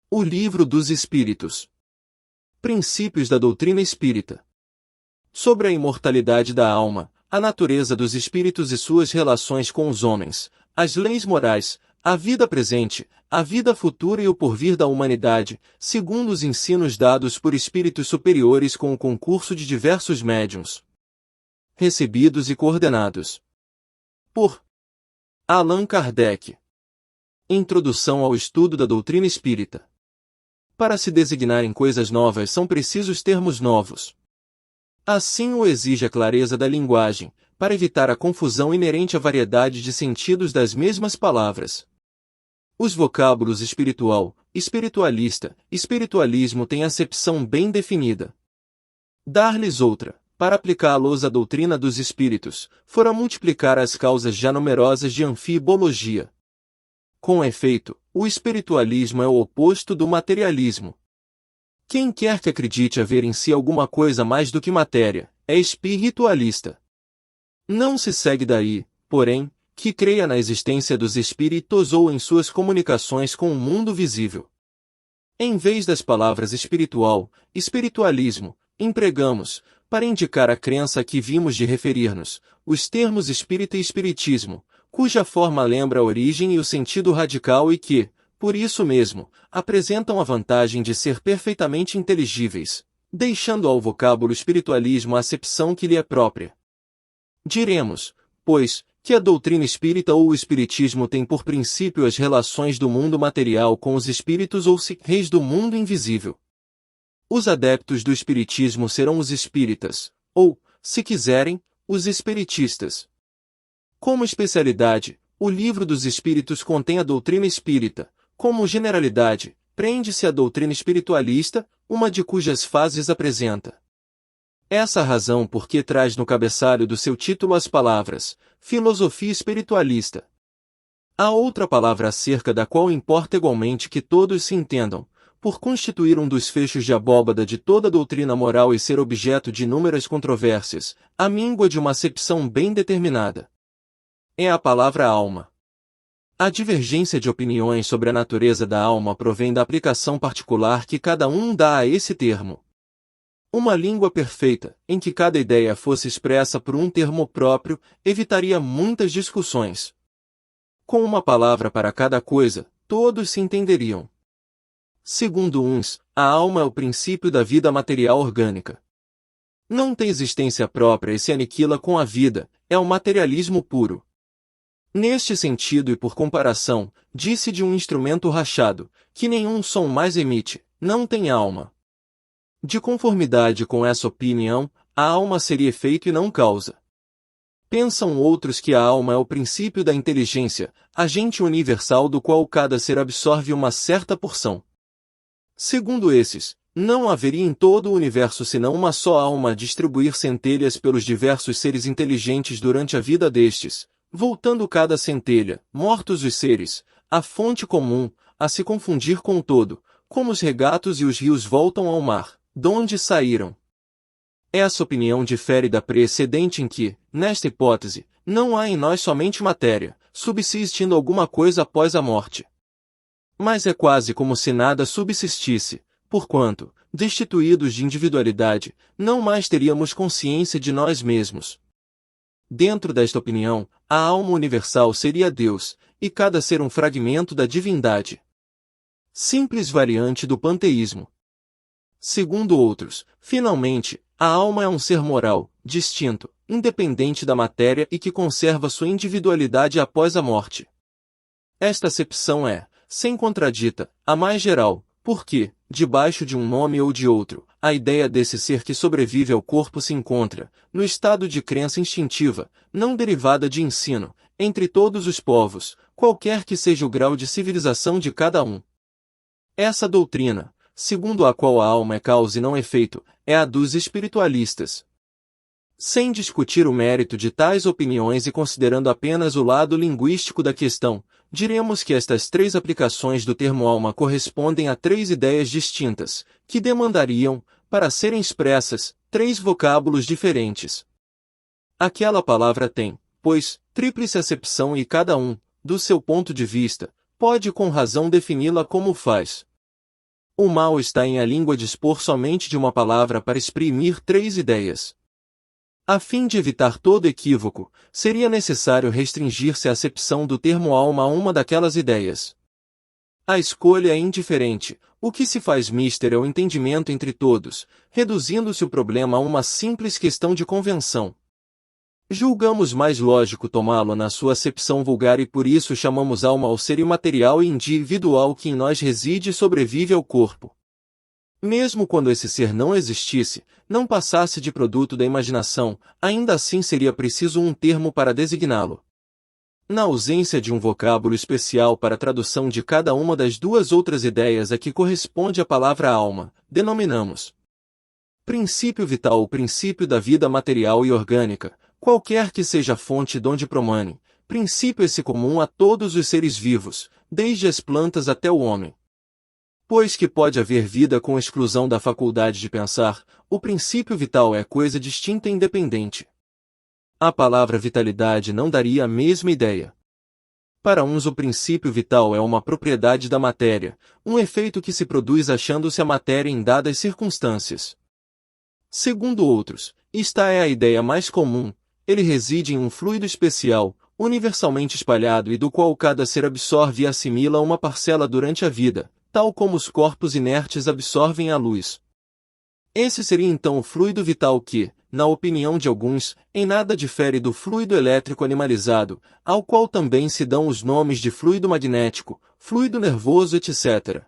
O Livro dos Espíritos. Princípios da doutrina espírita. Sobre a imortalidade da alma, a natureza dos espíritos e suas relações com os homens, as leis morais, a vida presente, a vida futura e o porvir da humanidade, segundo os ensinos dados por espíritos superiores com o concurso de diversos médiuns, recebidos e coordenados por Allan Kardec. Introdução ao estudo da doutrina espírita. Para se designarem coisas novas são precisos termos novos. Assim o exige a clareza da linguagem, para evitar a confusão inerente à variedade de sentidos das mesmas palavras. Os vocábulos espiritual, espiritualista, espiritualismo têm acepção bem definida. Dar-lhes outra, para aplicá-los à doutrina dos espíritos, fora multiplicar as causas já numerosas de anfibologia. Com efeito, o espiritualismo é o oposto do materialismo. Quem quer que acredite haver em si alguma coisa mais do que matéria, é espiritualista. Não se segue daí, porém, que creia na existência dos espíritos ou em suas comunicações com o mundo visível. Em vez das palavras espiritual, espiritualismo, empregamos, para indicar a crença a que vimos de referir-nos, os termos espírita e espiritismo, cuja forma lembra a origem e o sentido radical e que, por isso mesmo, apresentam a vantagem de ser perfeitamente inteligíveis, deixando ao vocábulo espiritualismo a acepção que lhe é própria. Diremos, pois, que a doutrina espírita ou o espiritismo tem por princípio as relações do mundo material com os espíritos ou reis do mundo invisível. Os adeptos do espiritismo serão os espíritas, ou, se quiserem, os espiritistas. Como especialidade, o Livro dos Espíritos contém a doutrina espírita. Como generalidade, prende-se à doutrina espiritualista, uma de cujas fases apresenta. Essa a razão por que traz no cabeçalho do seu título as palavras filosofia espiritualista. Há outra palavra acerca da qual importa igualmente que todos se entendam, por constituir um dos fechos de abóbada de toda a doutrina moral e ser objeto de inúmeras controvérsias, a míngua de uma acepção bem determinada. É a palavra alma. A divergência de opiniões sobre a natureza da alma provém da aplicação particular que cada um dá a esse termo. Uma língua perfeita, em que cada ideia fosse expressa por um termo próprio, evitaria muitas discussões. Com uma palavra para cada coisa, todos se entenderiam. Segundo uns, a alma é o princípio da vida material orgânica. Não tem existência própria e se aniquila com a vida, é o materialismo puro. Neste sentido e por comparação, disse de um instrumento rachado, que nenhum som mais emite, não tem alma. De conformidade com essa opinião, a alma seria efeito e não causa. Pensam outros que a alma é o princípio da inteligência, agente universal do qual cada ser absorve uma certa porção. Segundo esses, não haveria em todo o universo senão uma só alma a distribuir centelhas pelos diversos seres inteligentes durante a vida destes, voltando cada centelha, mortos os seres, à fonte comum, a se confundir com o todo, como os regatos e os rios voltam ao mar, donde saíram. Essa opinião difere da precedente em que, nesta hipótese, não há em nós somente matéria, subsistindo alguma coisa após a morte. Mas é quase como se nada subsistisse, porquanto, destituídos de individualidade, não mais teríamos consciência de nós mesmos. Dentro desta opinião, a alma universal seria Deus, e cada ser um fragmento da divindade. Simples variante do panteísmo. Segundo outros, finalmente, a alma é um ser moral, distinto, independente da matéria e que conserva sua individualidade após a morte. Esta acepção é, sem contradita, a mais geral, porque, debaixo de um nome ou de outro, a ideia desse ser que sobrevive ao corpo se encontra, no estado de crença instintiva, não derivada de ensino, entre todos os povos, qualquer que seja o grau de civilização de cada um. Essa doutrina, segundo a qual a alma é causa e não efeito, é a dos espiritualistas. Sem discutir o mérito de tais opiniões e considerando apenas o lado linguístico da questão, diremos que estas três aplicações do termo alma correspondem a três ideias distintas, que demandariam, para serem expressas, três vocábulos diferentes. Aquela palavra tem, pois, tríplice acepção e cada um, do seu ponto de vista, pode com razão defini-la como faz. O mal está em a língua dispor somente de uma palavra para exprimir três ideias. A fim de evitar todo equívoco, seria necessário restringir-se a acepção do termo alma a uma daquelas ideias. A escolha é indiferente, o que se faz mister é o entendimento entre todos, reduzindo-se o problema a uma simples questão de convenção. Julgamos mais lógico tomá-lo na sua acepção vulgar e por isso chamamos alma ao ser imaterial e individual que em nós reside e sobrevive ao corpo. Mesmo quando esse ser não existisse, não passasse de produto da imaginação, ainda assim seria preciso um termo para designá-lo. Na ausência de um vocábulo especial para a tradução de cada uma das duas outras ideias a que corresponde a palavra alma, denominamos princípio vital o princípio da vida material e orgânica, qualquer que seja a fonte donde promane, princípio esse comum a todos os seres vivos, desde as plantas até o homem. Pois que pode haver vida com exclusão da faculdade de pensar, o princípio vital é coisa distinta e independente. A palavra vitalidade não daria a mesma ideia. Para uns o princípio vital é uma propriedade da matéria, um efeito que se produz achando-se a matéria em dadas circunstâncias. Segundo outros, esta é a ideia mais comum, ele reside em um fluido especial, universalmente espalhado e do qual cada ser absorve e assimila uma parcela durante a vida, tal como os corpos inertes absorvem a luz. Esse seria então o fluido vital que, na opinião de alguns, em nada difere do fluido elétrico animalizado, ao qual também se dão os nomes de fluido magnético, fluido nervoso, etc.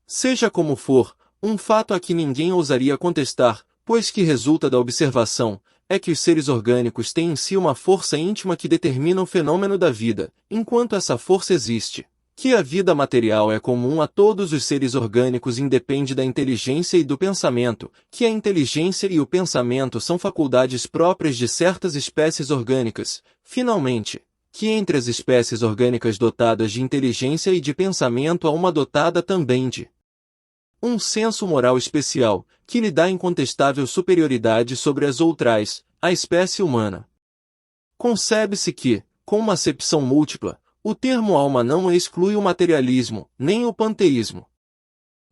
Seja como for, um fato a que ninguém ousaria contestar, pois que resulta da observação, é que os seres orgânicos têm em si uma força íntima que determina o fenômeno da vida, enquanto essa força existe. Que a vida material é comum a todos os seres orgânicos independe da inteligência e do pensamento, que a inteligência e o pensamento são faculdades próprias de certas espécies orgânicas, finalmente, que entre as espécies orgânicas dotadas de inteligência e de pensamento há uma dotada também de um senso moral especial, que lhe dá incontestável superioridade sobre as outras, a espécie humana. Concebe-se que, com uma acepção múltipla, o termo alma não exclui o materialismo, nem o panteísmo.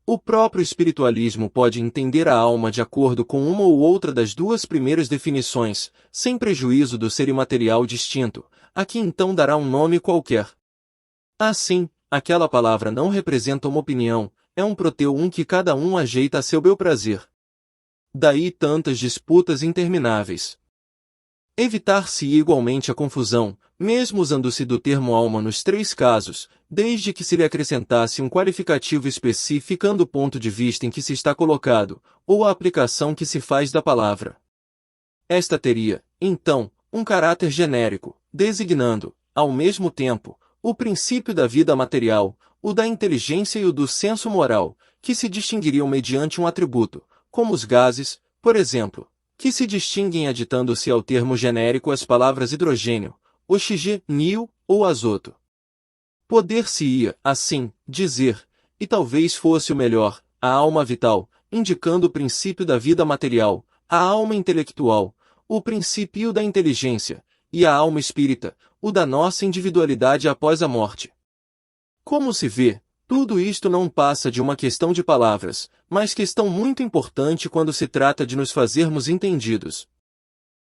O próprio espiritualismo pode entender a alma de acordo com uma ou outra das duas primeiras definições, sem prejuízo do ser imaterial distinto, a que então dará um nome qualquer. Assim, aquela palavra não representa uma opinião, é um proteu que cada um ajeita a seu bel prazer. Daí tantas disputas intermináveis. Evitar-se igualmente a confusão, mesmo usando-se do termo alma nos três casos, desde que se lhe acrescentasse um qualificativo especificando o ponto de vista em que se está colocado, ou a aplicação que se faz da palavra. Esta teria, então, um caráter genérico, designando, ao mesmo tempo, o princípio da vida material, o da inteligência e o do senso moral, que se distinguiriam mediante um atributo, como os gases, por exemplo, que se distinguem aditando-se ao termo genérico as palavras hidrogênio, oxigênio ou azoto. Poder-se-ia, assim, dizer, e talvez fosse o melhor, a alma vital, indicando o princípio da vida material, a alma intelectual, o princípio da inteligência, e a alma espírita, o da nossa individualidade após a morte. Como se vê, tudo isto não passa de uma questão de palavras, mas questão muito importante quando se trata de nos fazermos entendidos.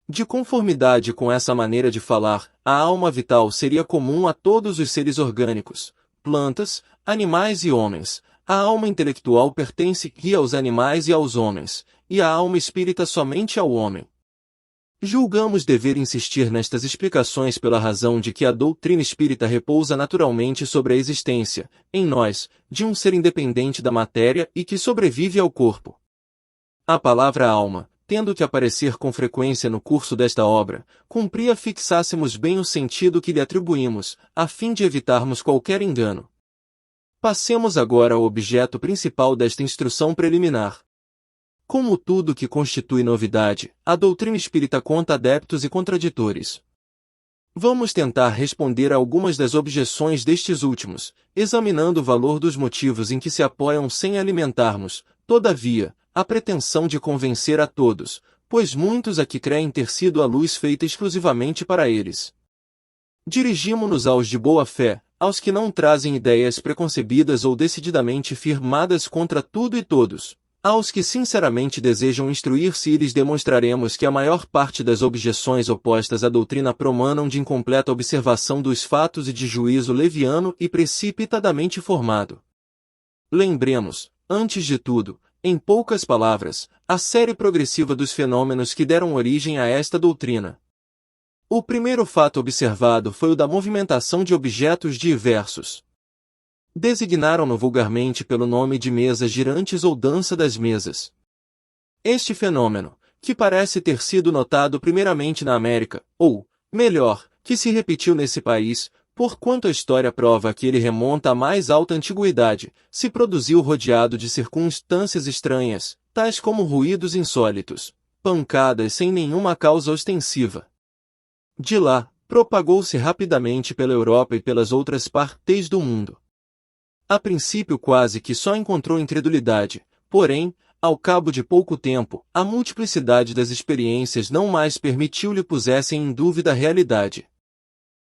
De conformidade com essa maneira de falar, a alma vital seria comum a todos os seres orgânicos, plantas, animais e homens. A alma intelectual pertence aos animais e aos homens, e a alma espírita somente ao homem. Julgamos dever insistir nestas explicações pela razão de que a doutrina espírita repousa naturalmente sobre a existência, em nós, de um ser independente da matéria e que sobrevive ao corpo. A palavra alma, tendo que aparecer com frequência no curso desta obra, cumpria fixássemos bem o sentido que lhe atribuímos, a fim de evitarmos qualquer engano. Passemos agora ao objeto principal desta instrução preliminar. Como tudo que constitui novidade, a doutrina espírita conta adeptos e contraditores. Vamos tentar responder a algumas das objeções destes últimos, examinando o valor dos motivos em que se apoiam sem alimentarmos, todavia, a pretensão de convencer a todos, pois muitos aqui creem ter sido a luz feita exclusivamente para eles. Dirigimo-nos aos de boa fé, aos que não trazem ideias preconcebidas ou decididamente firmadas contra tudo e todos. Aos que sinceramente desejam instruir-se, lhes demonstraremos que a maior parte das objeções opostas à doutrina promanam de incompleta observação dos fatos e de juízo leviano e precipitadamente formado. Lembremos, antes de tudo, em poucas palavras, a série progressiva dos fenômenos que deram origem a esta doutrina. O primeiro fato observado foi o da movimentação de objetos diversos. Designaram-no vulgarmente pelo nome de mesas girantes ou dança das mesas. Este fenômeno, que parece ter sido notado primeiramente na América, ou, melhor, que se repetiu nesse país, porquanto a história prova que ele remonta à mais alta antiguidade, se produziu rodeado de circunstâncias estranhas, tais como ruídos insólitos, pancadas sem nenhuma causa ostensiva. De lá, propagou-se rapidamente pela Europa e pelas outras partes do mundo. A princípio quase que só encontrou incredulidade, porém, ao cabo de pouco tempo, a multiplicidade das experiências não mais permitiu-lhe pusessem em dúvida a realidade.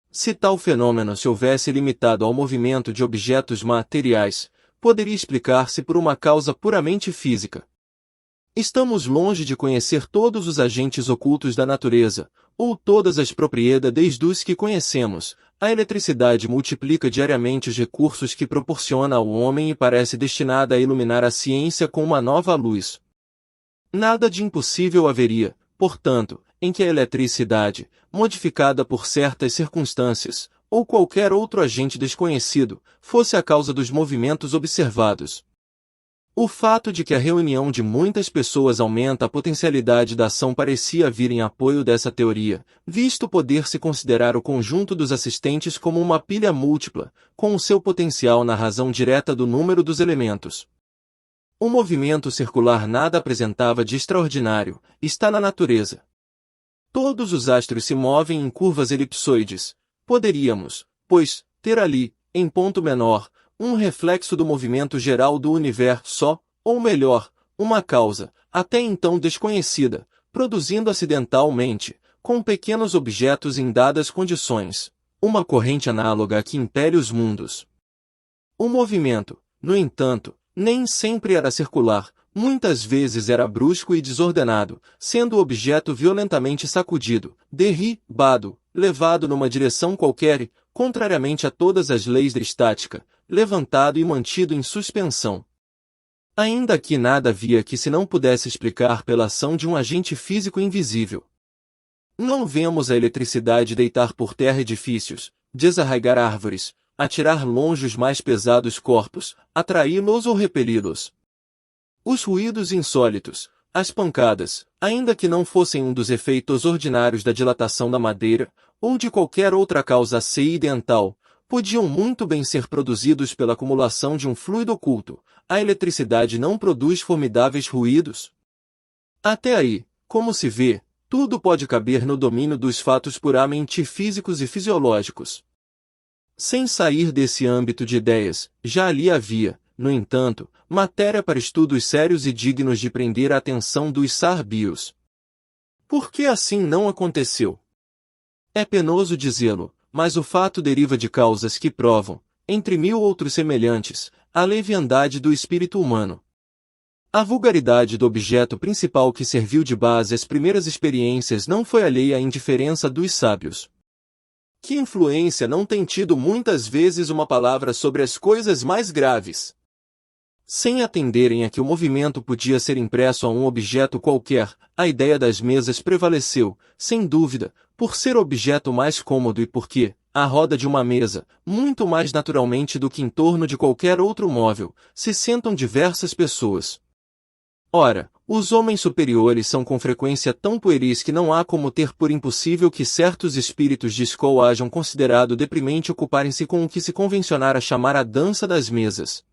Se tal fenômeno se houvesse limitado ao movimento de objetos materiais, poderia explicar-se por uma causa puramente física. Estamos longe de conhecer todos os agentes ocultos da natureza, ou todas as propriedades dos que conhecemos. A eletricidade multiplica diariamente os recursos que proporciona ao homem e parece destinada a iluminar a ciência com uma nova luz. Nada de impossível haveria, portanto, em que a eletricidade, modificada por certas circunstâncias, ou qualquer outro agente desconhecido, fosse a causa dos movimentos observados. O fato de que a reunião de muitas pessoas aumenta a potencialidade da ação parecia vir em apoio dessa teoria, visto poder-se considerar o conjunto dos assistentes como uma pilha múltipla, com o seu potencial na razão direta do número dos elementos. O movimento circular nada apresentava de extraordinário, está na natureza. Todos os astros se movem em curvas elipsoides. Poderíamos, pois, ter ali, em ponto menor, um reflexo do movimento geral do universo, ou melhor, uma causa, até então desconhecida, produzindo acidentalmente, com pequenos objetos em dadas condições, uma corrente análoga que impele os mundos. O movimento, no entanto, nem sempre era circular, muitas vezes era brusco e desordenado, sendo o objeto violentamente sacudido, derribado, levado numa direção qualquer e, contrariamente a todas as leis da estática, levantado e mantido em suspensão. Ainda que nada havia que se não pudesse explicar pela ação de um agente físico invisível. Não vemos a eletricidade deitar por terra edifícios, desarraigar árvores, atirar longe os mais pesados corpos, atraí-los ou repeli-los. Os ruídos insólitos, as pancadas, ainda que não fossem um dos efeitos ordinários da dilatação da madeira, ou de qualquer outra causa acidental, podiam muito bem ser produzidos pela acumulação de um fluido oculto. A eletricidade não produz formidáveis ruídos. Até aí, como se vê, tudo pode caber no domínio dos fatos puramente físicos e fisiológicos. Sem sair desse âmbito de ideias, já ali havia, no entanto, matéria para estudos sérios e dignos de prender a atenção dos sábios. Por que assim não aconteceu? É penoso dizê-lo, mas o fato deriva de causas que provam, entre mil outros semelhantes, a leviandade do espírito humano. A vulgaridade do objeto principal que serviu de base às primeiras experiências não foi alheia à indiferença dos sábios. Que influência não tem tido muitas vezes uma palavra sobre as coisas mais graves? Sem atenderem a que o movimento podia ser impresso a um objeto qualquer, a ideia das mesas prevaleceu, sem dúvida, por ser o objeto mais cômodo e porque, à roda de uma mesa, muito mais naturalmente do que em torno de qualquer outro móvel, se sentam diversas pessoas. Ora, os homens superiores são com frequência tão pueris que não há como ter por impossível que certos espíritos de escola hajam considerado deprimente ocuparem-se com o que se convencionara chamar a dança das mesas.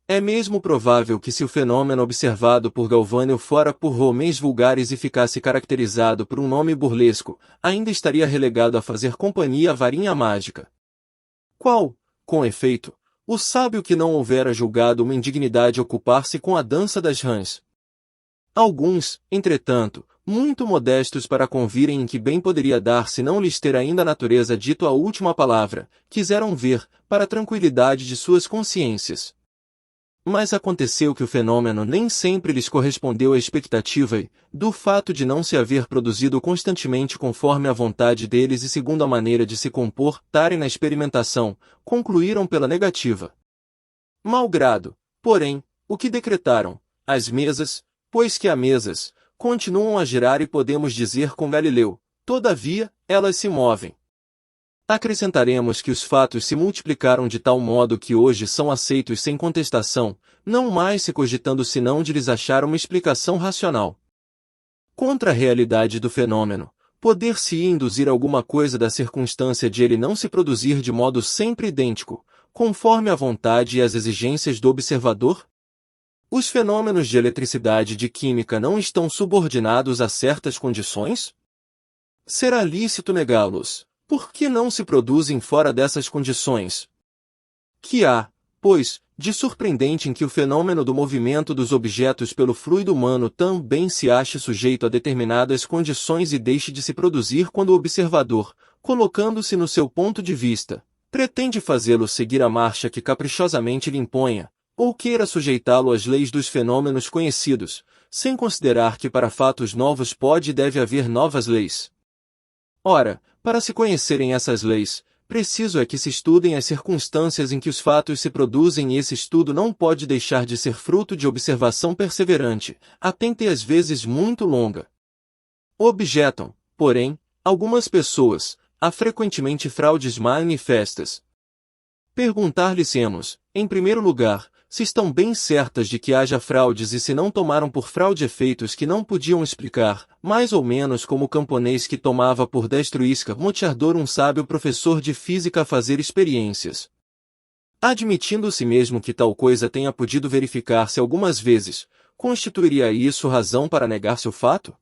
É mesmo provável que se o fenômeno observado por Galvânio fora por homens vulgares e ficasse caracterizado por um nome burlesco, ainda estaria relegado a fazer companhia à varinha mágica. Qual, com efeito, o sábio que não houvera julgado uma indignidade ocupar-se com a dança das rãs? Alguns, entretanto, muito modestos para convirem em que bem poderia dar se não lhes ter ainda a natureza dito a última palavra, quiseram ver, para a tranquilidade de suas consciências. Mas aconteceu que o fenômeno nem sempre lhes correspondeu à expectativa e, do fato de não se haver produzido constantemente conforme a vontade deles e segundo a maneira de se comportarem na experimentação, concluíram pela negativa. Malgrado, porém, o que decretaram, as mesas, pois que há mesas, continuam a girar e podemos dizer com Galileu, todavia, elas se movem. Acrescentaremos que os fatos se multiplicaram de tal modo que hoje são aceitos sem contestação, não mais se cogitando senão de lhes achar uma explicação racional. Contra a realidade do fenômeno, poder-se-ia induzir alguma coisa da circunstância de ele não se produzir de modo sempre idêntico, conforme a vontade e as exigências do observador? Os fenômenos de eletricidade e de química não estão subordinados a certas condições? Será lícito negá-los? Por que não se produzem fora dessas condições? Que há, pois, de surpreendente em que o fenômeno do movimento dos objetos pelo fluido humano também se ache sujeito a determinadas condições e deixe de se produzir quando o observador, colocando-se no seu ponto de vista, pretende fazê-lo seguir a marcha que caprichosamente lhe imponha, ou queira sujeitá-lo às leis dos fenômenos conhecidos, sem considerar que para fatos novos pode e deve haver novas leis. Ora, para se conhecerem essas leis, preciso é que se estudem as circunstâncias em que os fatos se produzem e esse estudo não pode deixar de ser fruto de observação perseverante, atenta e às vezes muito longa. Objetam, porém, algumas pessoas, há frequentemente fraudes manifestas. Perguntar-lhes-emos, em primeiro lugar, se estão bem certas de que haja fraudes e se não tomaram por fraude efeitos que não podiam explicar, mais ou menos como o camponês que tomava por destro isca moteador um sábio professor de física a fazer experiências. Admitindo-se mesmo que tal coisa tenha podido verificar-se algumas vezes, constituiria isso razão para negar-se o fato?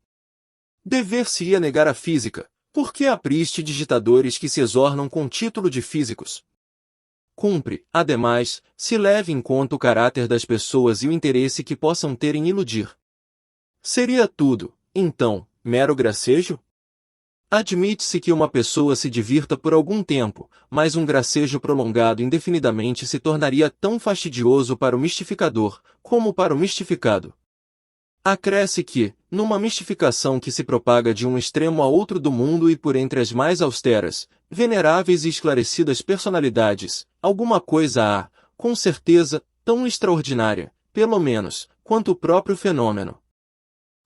Dever-se-ia negar a física, porque há prestidigitadores que se exornam com título de físicos. Cumpre, ademais, se leve em conta o caráter das pessoas e o interesse que possam ter em iludir. Seria tudo, então, mero gracejo? Admite-se que uma pessoa se divirta por algum tempo, mas um gracejo prolongado indefinidamente se tornaria tão fastidioso para o mistificador, como para o mistificado. Acresce que, numa mistificação que se propaga de um extremo a outro do mundo e por entre as mais austeras, veneráveis e esclarecidas personalidades, alguma coisa há, com certeza, tão extraordinária, pelo menos, quanto o próprio fenômeno.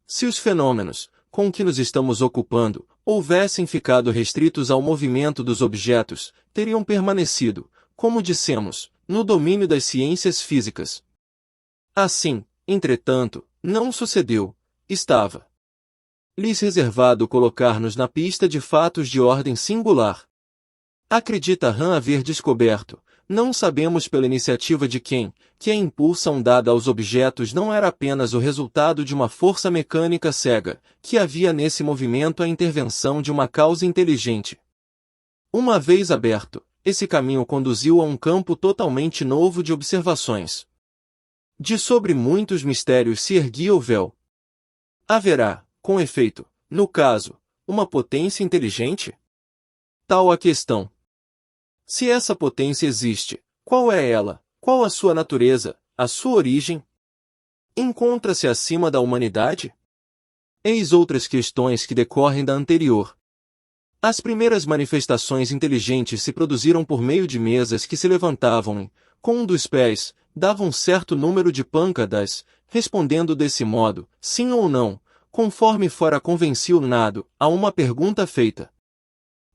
Se os fenômenos, com que nos estamos ocupando, houvessem ficado restritos ao movimento dos objetos, teriam permanecido, como dissemos, no domínio das ciências físicas. Assim, entretanto, não sucedeu, estava lhes reservado colocar-nos na pista de fatos de ordem singular. Acredita Hahn haver descoberto, não sabemos pela iniciativa de quem, que a impulsão dada aos objetos não era apenas o resultado de uma força mecânica cega, que havia nesse movimento a intervenção de uma causa inteligente. Uma vez aberto, esse caminho conduziu a um campo totalmente novo de observações. De sobre muitos mistérios se erguia o véu. Haverá, com efeito, no caso, uma potência inteligente? Tal a questão. Se essa potência existe, qual é ela, qual a sua natureza, a sua origem? Encontra-se acima da humanidade? Eis outras questões que decorrem da anterior. As primeiras manifestações inteligentes se produziram por meio de mesas que se levantavam e, com um dos pés, davam certo número de pâncadas, respondendo desse modo, sim ou não, conforme fora convencionado, a uma pergunta feita.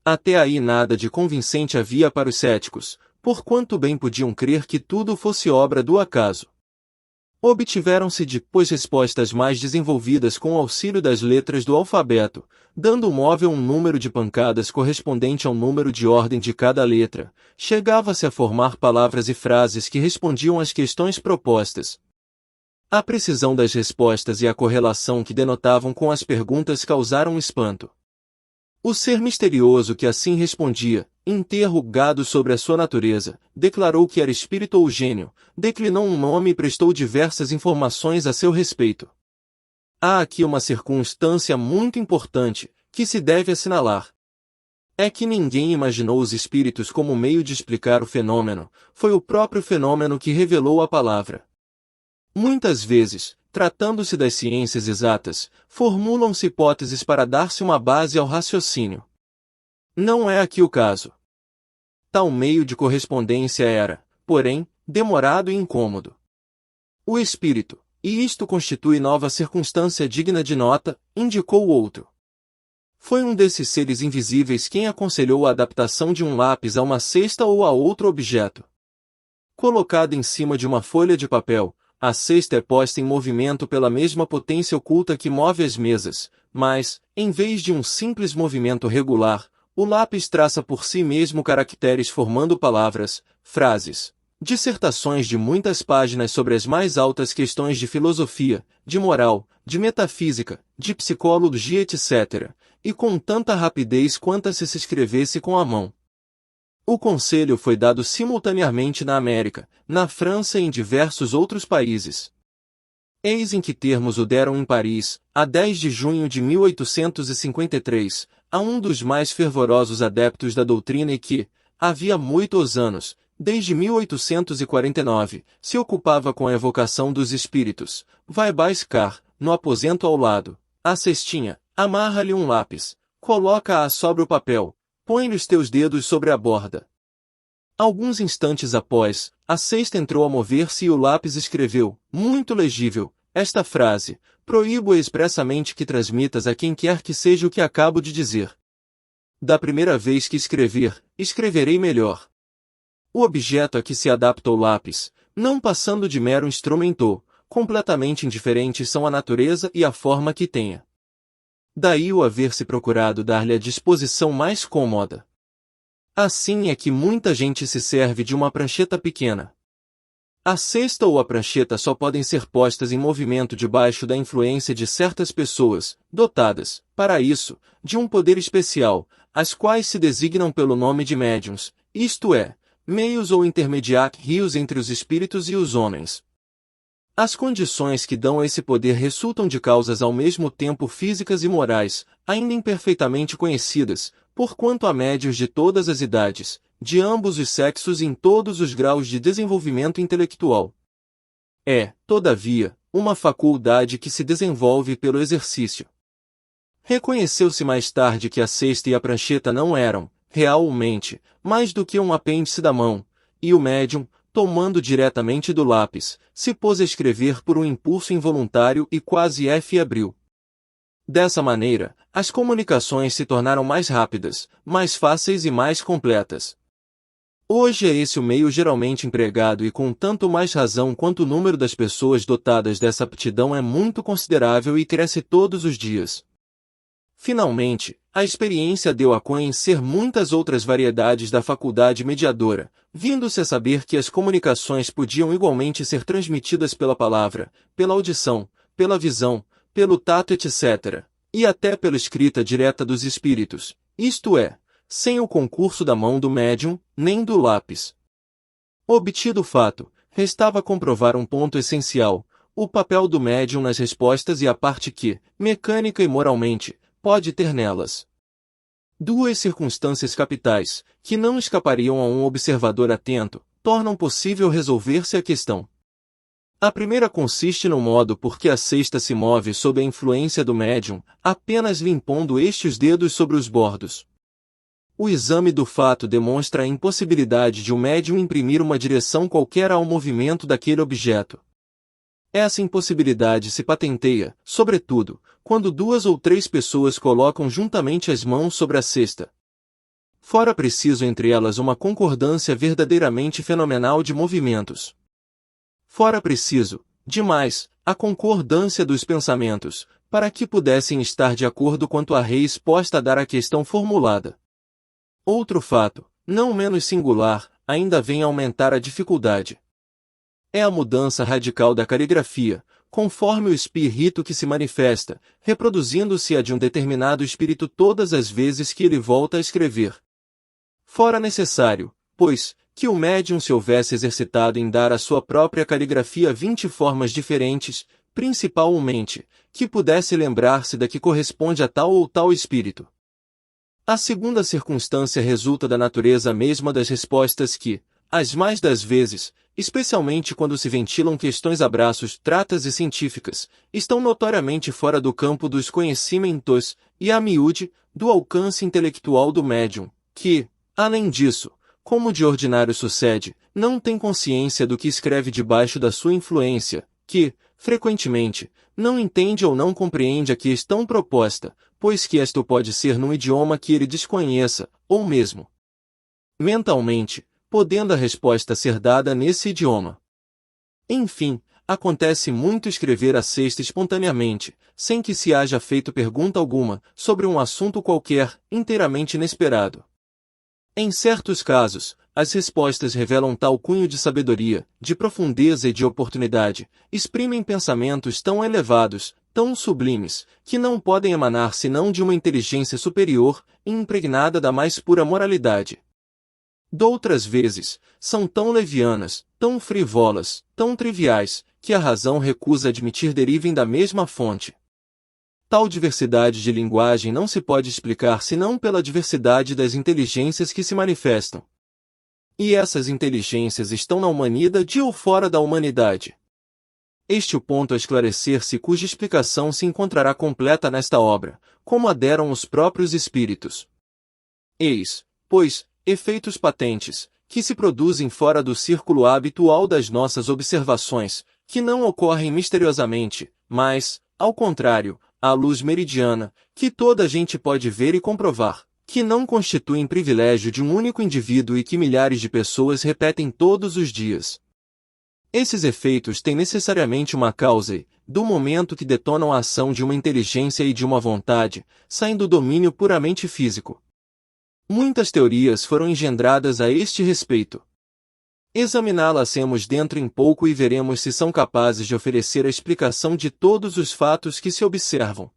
Até aí nada de convincente havia para os céticos, porquanto bem podiam crer que tudo fosse obra do acaso. Obtiveram-se depois respostas mais desenvolvidas com o auxílio das letras do alfabeto, dando o móvel um número de pancadas correspondente ao número de ordem de cada letra, chegava-se a formar palavras e frases que respondiam às questões propostas. A precisão das respostas e a correlação que denotavam com as perguntas causaram espanto. O ser misterioso que assim respondia, interrogado sobre a sua natureza, declarou que era espírito ou gênio, declinou um nome e prestou diversas informações a seu respeito. Há aqui uma circunstância muito importante, que se deve assinalar. É que ninguém imaginou os espíritos como meio de explicar o fenômeno, foi o próprio fenômeno que revelou a palavra. Muitas vezes, tratando-se das ciências exatas, formulam-se hipóteses para dar-se uma base ao raciocínio. Não é aqui o caso. Tal meio de correspondência era, porém, demorado e incômodo. O espírito, e isto constitui nova circunstância digna de nota, indicou o outro. Foi um desses seres invisíveis quem aconselhou a adaptação de um lápis a uma cesta ou a outro objeto. Colocada em cima de uma folha de papel, a cesta é posta em movimento pela mesma potência oculta que move as mesas, mas, em vez de um simples movimento regular, o lápis traça por si mesmo caracteres formando palavras, frases, dissertações de muitas páginas sobre as mais altas questões de filosofia, de moral, de metafísica, de psicologia, etc., e com tanta rapidez quanto se escrevesse com a mão. O conselho foi dado simultaneamente na América, na França e em diversos outros países. Eis em que termos o deram em Paris, a 10 de junho de 1853, a um dos mais fervorosos adeptos da doutrina e que, havia muitos anos, desde 1849, se ocupava com a evocação dos espíritos. Vai bascar, no aposento ao lado, a cestinha, amarra-lhe um lápis, coloca-a sobre o papel, põe-lhe os teus dedos sobre a borda. Alguns instantes após, a cesta entrou a mover-se e o lápis escreveu, muito legível, esta frase: proíbo expressamente que transmitas a quem quer que seja o que acabo de dizer. Da primeira vez que escrever, escreverei melhor. O objeto a que se adapta o lápis, não passando de mero instrumento, completamente indiferentes são a natureza e a forma que tenha. Daí o haver-se procurado dar-lhe a disposição mais cômoda. Assim é que muita gente se serve de uma prancheta pequena. A cesta ou a prancheta só podem ser postas em movimento debaixo da influência de certas pessoas, dotadas, para isso, de um poder especial, as quais se designam pelo nome de médiuns, isto é, meios ou intermediários entre os espíritos e os homens. As condições que dão esse poder resultam de causas ao mesmo tempo físicas e morais, ainda imperfeitamente conhecidas, porquanto há médiuns de todas as idades, de ambos os sexos e em todos os graus de desenvolvimento intelectual. É, todavia, uma faculdade que se desenvolve pelo exercício. Reconheceu-se mais tarde que a cesta e a prancheta não eram, realmente, mais do que um apêndice da mão, e o médium, tomando diretamente do lápis, se pôs a escrever por um impulso involuntário e quase abriu. Dessa maneira, as comunicações se tornaram mais rápidas, mais fáceis e mais completas. Hoje é esse o meio geralmente empregado e com tanto mais razão quanto o número das pessoas dotadas dessa aptidão é muito considerável e cresce todos os dias. Finalmente, a experiência deu a conhecer muitas outras variedades da faculdade mediadora, vindo-se a saber que as comunicações podiam igualmente ser transmitidas pela palavra, pela audição, pela visão, pelo tato, etc., e até pela escrita direta dos espíritos, isto é, sem o concurso da mão do médium, nem do lápis. Obtido o fato, restava comprovar um ponto essencial, o papel do médium nas respostas e a parte que, mecânica e moralmente, pode ter nelas. Duas circunstâncias capitais, que não escapariam a um observador atento, tornam possível resolver-se a questão. A primeira consiste no modo por que a cesta se move sob a influência do médium, apenas lhe impondo os dedos sobre os bordos. O exame do fato demonstra a impossibilidade de o médium imprimir uma direção qualquer ao movimento daquele objeto. Essa impossibilidade se patenteia, sobretudo, quando duas ou três pessoas colocam juntamente as mãos sobre a cesta. Fora preciso entre elas uma concordância verdadeiramente fenomenal de movimentos. Fora preciso, demais, a concordância dos pensamentos, para que pudessem estar de acordo quanto à resposta a dar à questão formulada. Outro fato, não menos singular, ainda vem a aumentar a dificuldade. É a mudança radical da caligrafia, conforme o espírito que se manifesta, reproduzindo-se a de um determinado espírito todas as vezes que ele volta a escrever. Fora necessário, pois, que o médium se houvesse exercitado em dar à sua própria caligrafia 20 formas diferentes, principalmente, que pudesse lembrar-se da que corresponde a tal ou tal espírito. A segunda circunstância resulta da natureza mesma das respostas que, as mais das vezes, especialmente quando se ventilam questões a braços, tratas e científicas, estão notoriamente fora do campo dos conhecimentos e, a miúde, do alcance intelectual do médium, que, além disso, como de ordinário sucede, não tem consciência do que escreve debaixo da sua influência, que, frequentemente, não entende ou não compreende a questão proposta, pois que isto pode ser num idioma que ele desconheça, ou mesmo mentalmente, podendo a resposta ser dada nesse idioma. Enfim, acontece muito escrever a cesta espontaneamente, sem que se haja feito pergunta alguma, sobre um assunto qualquer, inteiramente inesperado. Em certos casos, as respostas revelam tal cunho de sabedoria, de profundeza e de oportunidade, exprimem pensamentos tão elevados, tão sublimes, que não podem emanar senão de uma inteligência superior e impregnada da mais pura moralidade. Doutras vezes, são tão levianas, tão frivolas, tão triviais, que a razão recusa admitir derivem da mesma fonte. Tal diversidade de linguagem não se pode explicar senão pela diversidade das inteligências que se manifestam. E essas inteligências estão na humanidade ou fora da humanidade. Este é o ponto a esclarecer-se cuja explicação se encontrará completa nesta obra, como a deram os próprios espíritos. Eis, pois, efeitos patentes, que se produzem fora do círculo habitual das nossas observações, que não ocorrem misteriosamente, mas, ao contrário, à luz meridiana, que toda a gente pode ver e comprovar, que não constituem privilégio de um único indivíduo e que milhares de pessoas repetem todos os dias. Esses efeitos têm necessariamente uma causa e, do momento que detonam a ação de uma inteligência e de uma vontade, saem do domínio puramente físico. Muitas teorias foram engendradas a este respeito. Examiná-las-emos dentro em pouco e veremos se são capazes de oferecer a explicação de todos os fatos que se observam.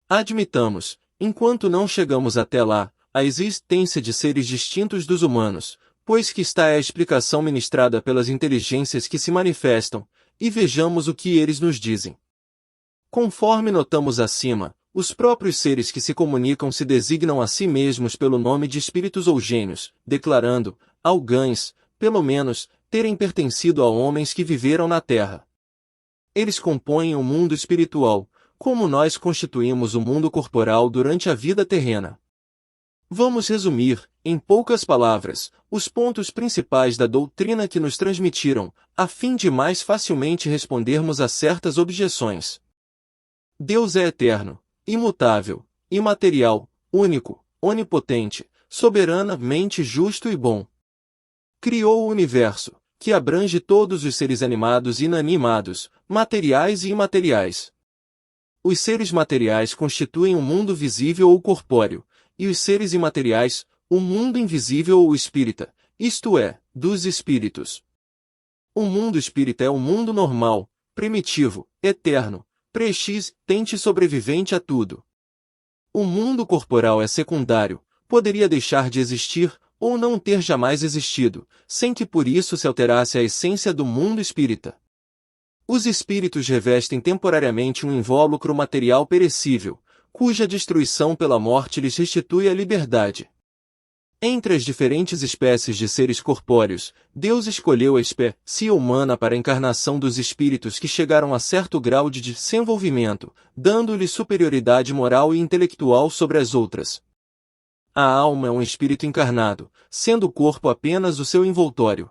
Admitamos, enquanto não chegamos até lá, a existência de seres distintos dos humanos, pois que está a explicação ministrada pelas inteligências que se manifestam, e vejamos o que eles nos dizem. Conforme notamos acima, os próprios seres que se comunicam se designam a si mesmos pelo nome de espíritos ou gênios, declarando, alguns, pelo menos, terem pertencido a homens que viveram na Terra. Eles compõem o mundo espiritual, como nós constituímos o mundo corporal durante a vida terrena. Vamos resumir, em poucas palavras, os pontos principais da doutrina que nos transmitiram, a fim de mais facilmente respondermos a certas objeções. Deus é eterno, imutável, imaterial, único, onipotente, soberanamente justo e bom. Criou o universo, que abrange todos os seres animados e inanimados, materiais e imateriais. Os seres materiais constituem o mundo visível ou corpóreo, e os seres imateriais, o mundo invisível ou espírita, isto é, dos espíritos. O mundo espírita é o mundo normal, primitivo, eterno, pré-existente e sobrevivente a tudo. O mundo corporal é secundário, poderia deixar de existir, ou não ter jamais existido, sem que por isso se alterasse a essência do mundo espírita. Os espíritos revestem temporariamente um invólucro material perecível, cuja destruição pela morte lhes restitui a liberdade. Entre as diferentes espécies de seres corpóreos, Deus escolheu a espécie humana para a encarnação dos espíritos que chegaram a certo grau de desenvolvimento, dando-lhe superioridade moral e intelectual sobre as outras. A alma é um espírito encarnado, sendo o corpo apenas o seu envoltório.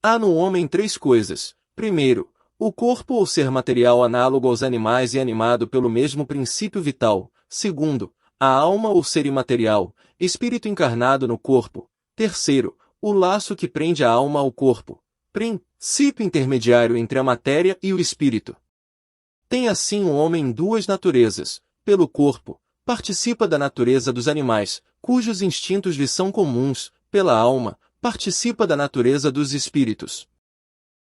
Há no homem três coisas. Primeiro, o corpo ou ser material análogo aos animais e animado pelo mesmo princípio vital. Segundo, a alma ou ser imaterial, espírito encarnado no corpo. Terceiro, o laço que prende a alma ao corpo, princípio intermediário entre a matéria e o espírito. Tem assim o homem duas naturezas. Pelo corpo, participa da natureza dos animais, cujos instintos lhe são comuns. Pela alma, participa da natureza dos espíritos.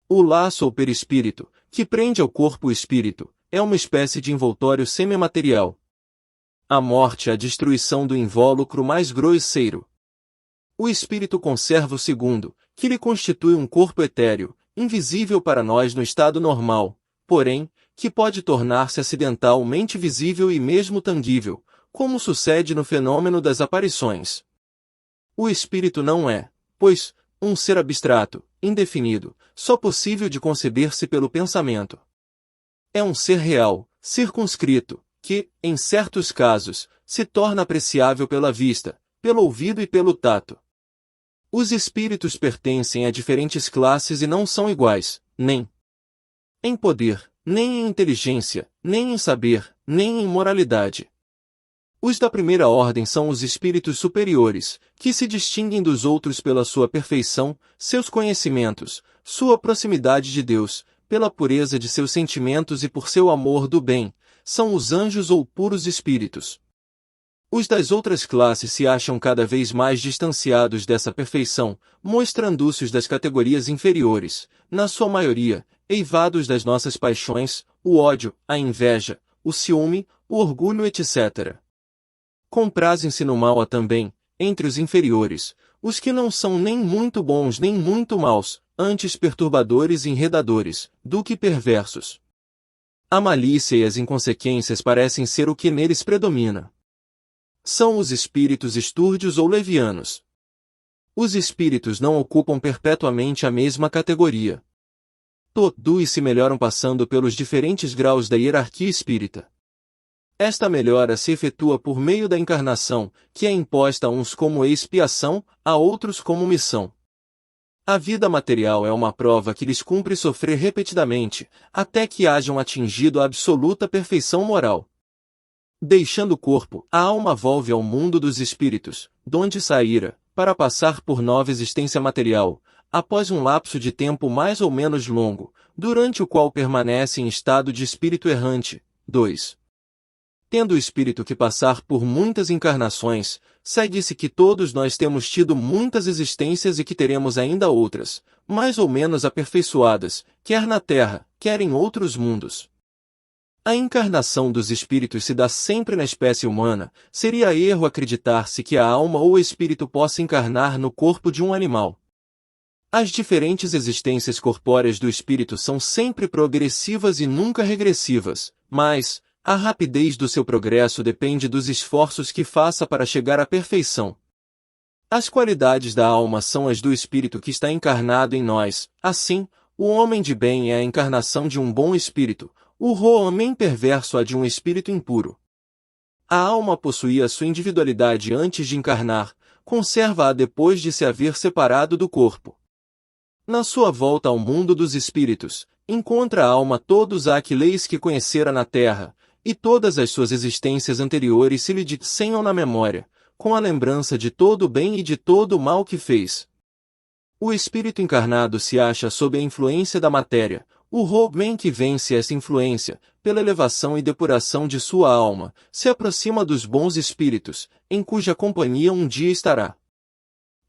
O laço ou perispírito, que prende ao corpo o espírito, é uma espécie de envoltório semimaterial. A morte é a destruição do invólucro mais grosseiro. O espírito conserva o segundo, que lhe constitui um corpo etéreo, invisível para nós no estado normal, porém, que pode tornar-se acidentalmente visível e mesmo tangível, como sucede no fenômeno das aparições. O espírito não é, pois, um ser abstrato, indefinido, só possível de conceber-se pelo pensamento. É um ser real, circunscrito, que, em certos casos, se torna apreciável pela vista, pelo ouvido e pelo tato. Os espíritos pertencem a diferentes classes e não são iguais, nem em poder, nem em inteligência, nem em saber, nem em moralidade. Os da primeira ordem são os espíritos superiores, que se distinguem dos outros pela sua perfeição, seus conhecimentos, sua proximidade de Deus, pela pureza de seus sentimentos e por seu amor do bem, são os anjos ou puros espíritos. Os das outras classes se acham cada vez mais distanciados dessa perfeição, mostrando-se os das categorias inferiores, na sua maioria, eivados das nossas paixões, o ódio, a inveja, o ciúme, o orgulho, etc. Comprazem-se no mal há também, entre os inferiores, os que não são nem muito bons nem muito maus, antes perturbadores e enredadores, do que perversos. A malícia e as inconsequências parecem ser o que neles predomina. São os espíritos estúrdios ou levianos. Os espíritos não ocupam perpetuamente a mesma categoria. Todos se melhoram passando pelos diferentes graus da hierarquia espírita. Esta melhora se efetua por meio da encarnação, que é imposta a uns como expiação, a outros como missão. A vida material é uma prova que lhes cumpre sofrer repetidamente, até que hajam atingido a absoluta perfeição moral. Deixando o corpo, a alma volve ao mundo dos espíritos, donde saíra, para passar por nova existência material, após um lapso de tempo mais ou menos longo, durante o qual permanece em estado de espírito errante. 2. Tendo o espírito que passar por muitas encarnações, segue-se que todos nós temos tido muitas existências e que teremos ainda outras, mais ou menos aperfeiçoadas, quer na terra, quer em outros mundos. A encarnação dos espíritos se dá sempre na espécie humana, seria erro acreditar-se que a alma ou o espírito possa encarnar no corpo de um animal. As diferentes existências corpóreas do espírito são sempre progressivas e nunca regressivas, mas a rapidez do seu progresso depende dos esforços que faça para chegar à perfeição. As qualidades da alma são as do espírito que está encarnado em nós, assim, o homem de bem é a encarnação de um bom espírito, o homem perverso a de um espírito impuro. A alma possuía sua individualidade antes de encarnar, conserva-a depois de se haver separado do corpo. Na sua volta ao mundo dos espíritos, encontra a alma todos aqueles que conhecera na terra, e todas as suas existências anteriores se lhe dissenham na memória, com a lembrança de todo o bem e de todo o mal que fez. O espírito encarnado se acha sob a influência da matéria. O homem que vence essa influência, pela elevação e depuração de sua alma, se aproxima dos bons espíritos, em cuja companhia um dia estará.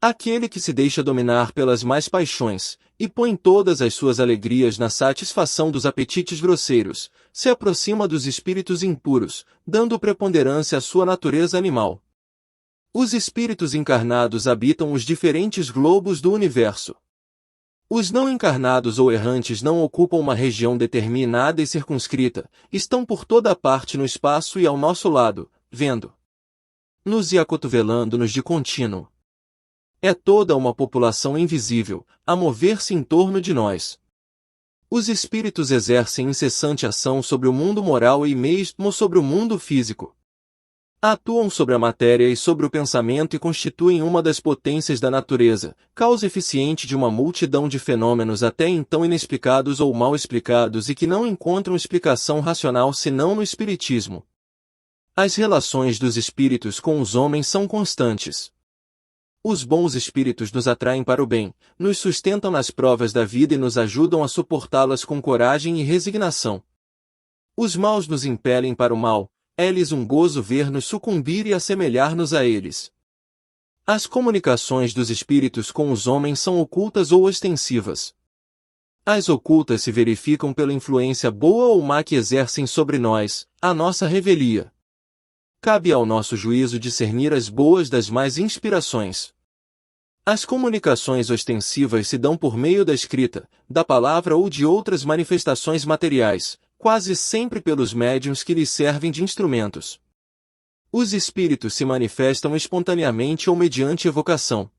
Aquele que se deixa dominar pelas más paixões, e põe todas as suas alegrias na satisfação dos apetites grosseiros, se aproxima dos espíritos impuros, dando preponderância à sua natureza animal. Os espíritos encarnados habitam os diferentes globos do universo. Os não encarnados ou errantes não ocupam uma região determinada e circunscrita, estão por toda a parte no espaço e ao nosso lado, vendo-nos e acotovelando-nos de contínuo. É toda uma população invisível, a mover-se em torno de nós. Os espíritos exercem incessante ação sobre o mundo moral e mesmo sobre o mundo físico. Atuam sobre a matéria e sobre o pensamento e constituem uma das potências da natureza, causa eficiente de uma multidão de fenômenos até então inexplicados ou mal explicados e que não encontram explicação racional senão no espiritismo. As relações dos espíritos com os homens são constantes. Os bons espíritos nos atraem para o bem, nos sustentam nas provas da vida e nos ajudam a suportá-las com coragem e resignação. Os maus nos impelem para o mal. É-lhes um gozo ver-nos sucumbir e assemelhar-nos a eles. As comunicações dos espíritos com os homens são ocultas ou ostensivas. As ocultas se verificam pela influência boa ou má que exercem sobre nós, a nossa revelia. Cabe ao nosso juízo discernir as boas das más inspirações. As comunicações ostensivas se dão por meio da escrita, da palavra ou de outras manifestações materiais, quase sempre pelos médiuns que lhes servem de instrumentos. Os espíritos se manifestam espontaneamente ou mediante evocação.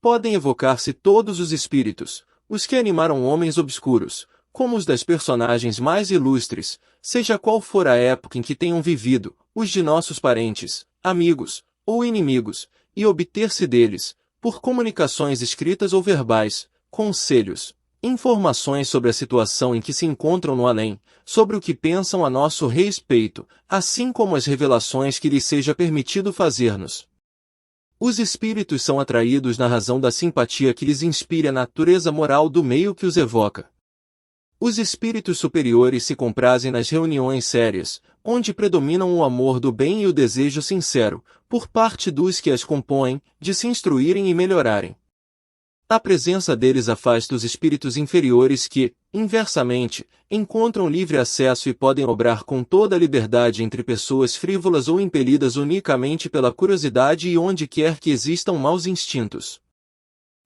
Podem evocar-se todos os espíritos, os que animaram homens obscuros, como os das personagens mais ilustres, seja qual for a época em que tenham vivido, os de nossos parentes, amigos ou inimigos, e obter-se deles, por comunicações escritas ou verbais, conselhos, informações sobre a situação em que se encontram no além, sobre o que pensam a nosso respeito, assim como as revelações que lhes seja permitido fazer-nos. Os espíritos são atraídos na razão da simpatia que lhes inspira a natureza moral do meio que os evoca. Os espíritos superiores se comprazem nas reuniões sérias, onde predominam o amor do bem e o desejo sincero, por parte dos que as compõem, de se instruírem e melhorarem. A presença deles afasta os espíritos inferiores que, inversamente, encontram livre acesso e podem obrar com toda a liberdade entre pessoas frívolas ou impelidas unicamente pela curiosidade e onde quer que existam maus instintos.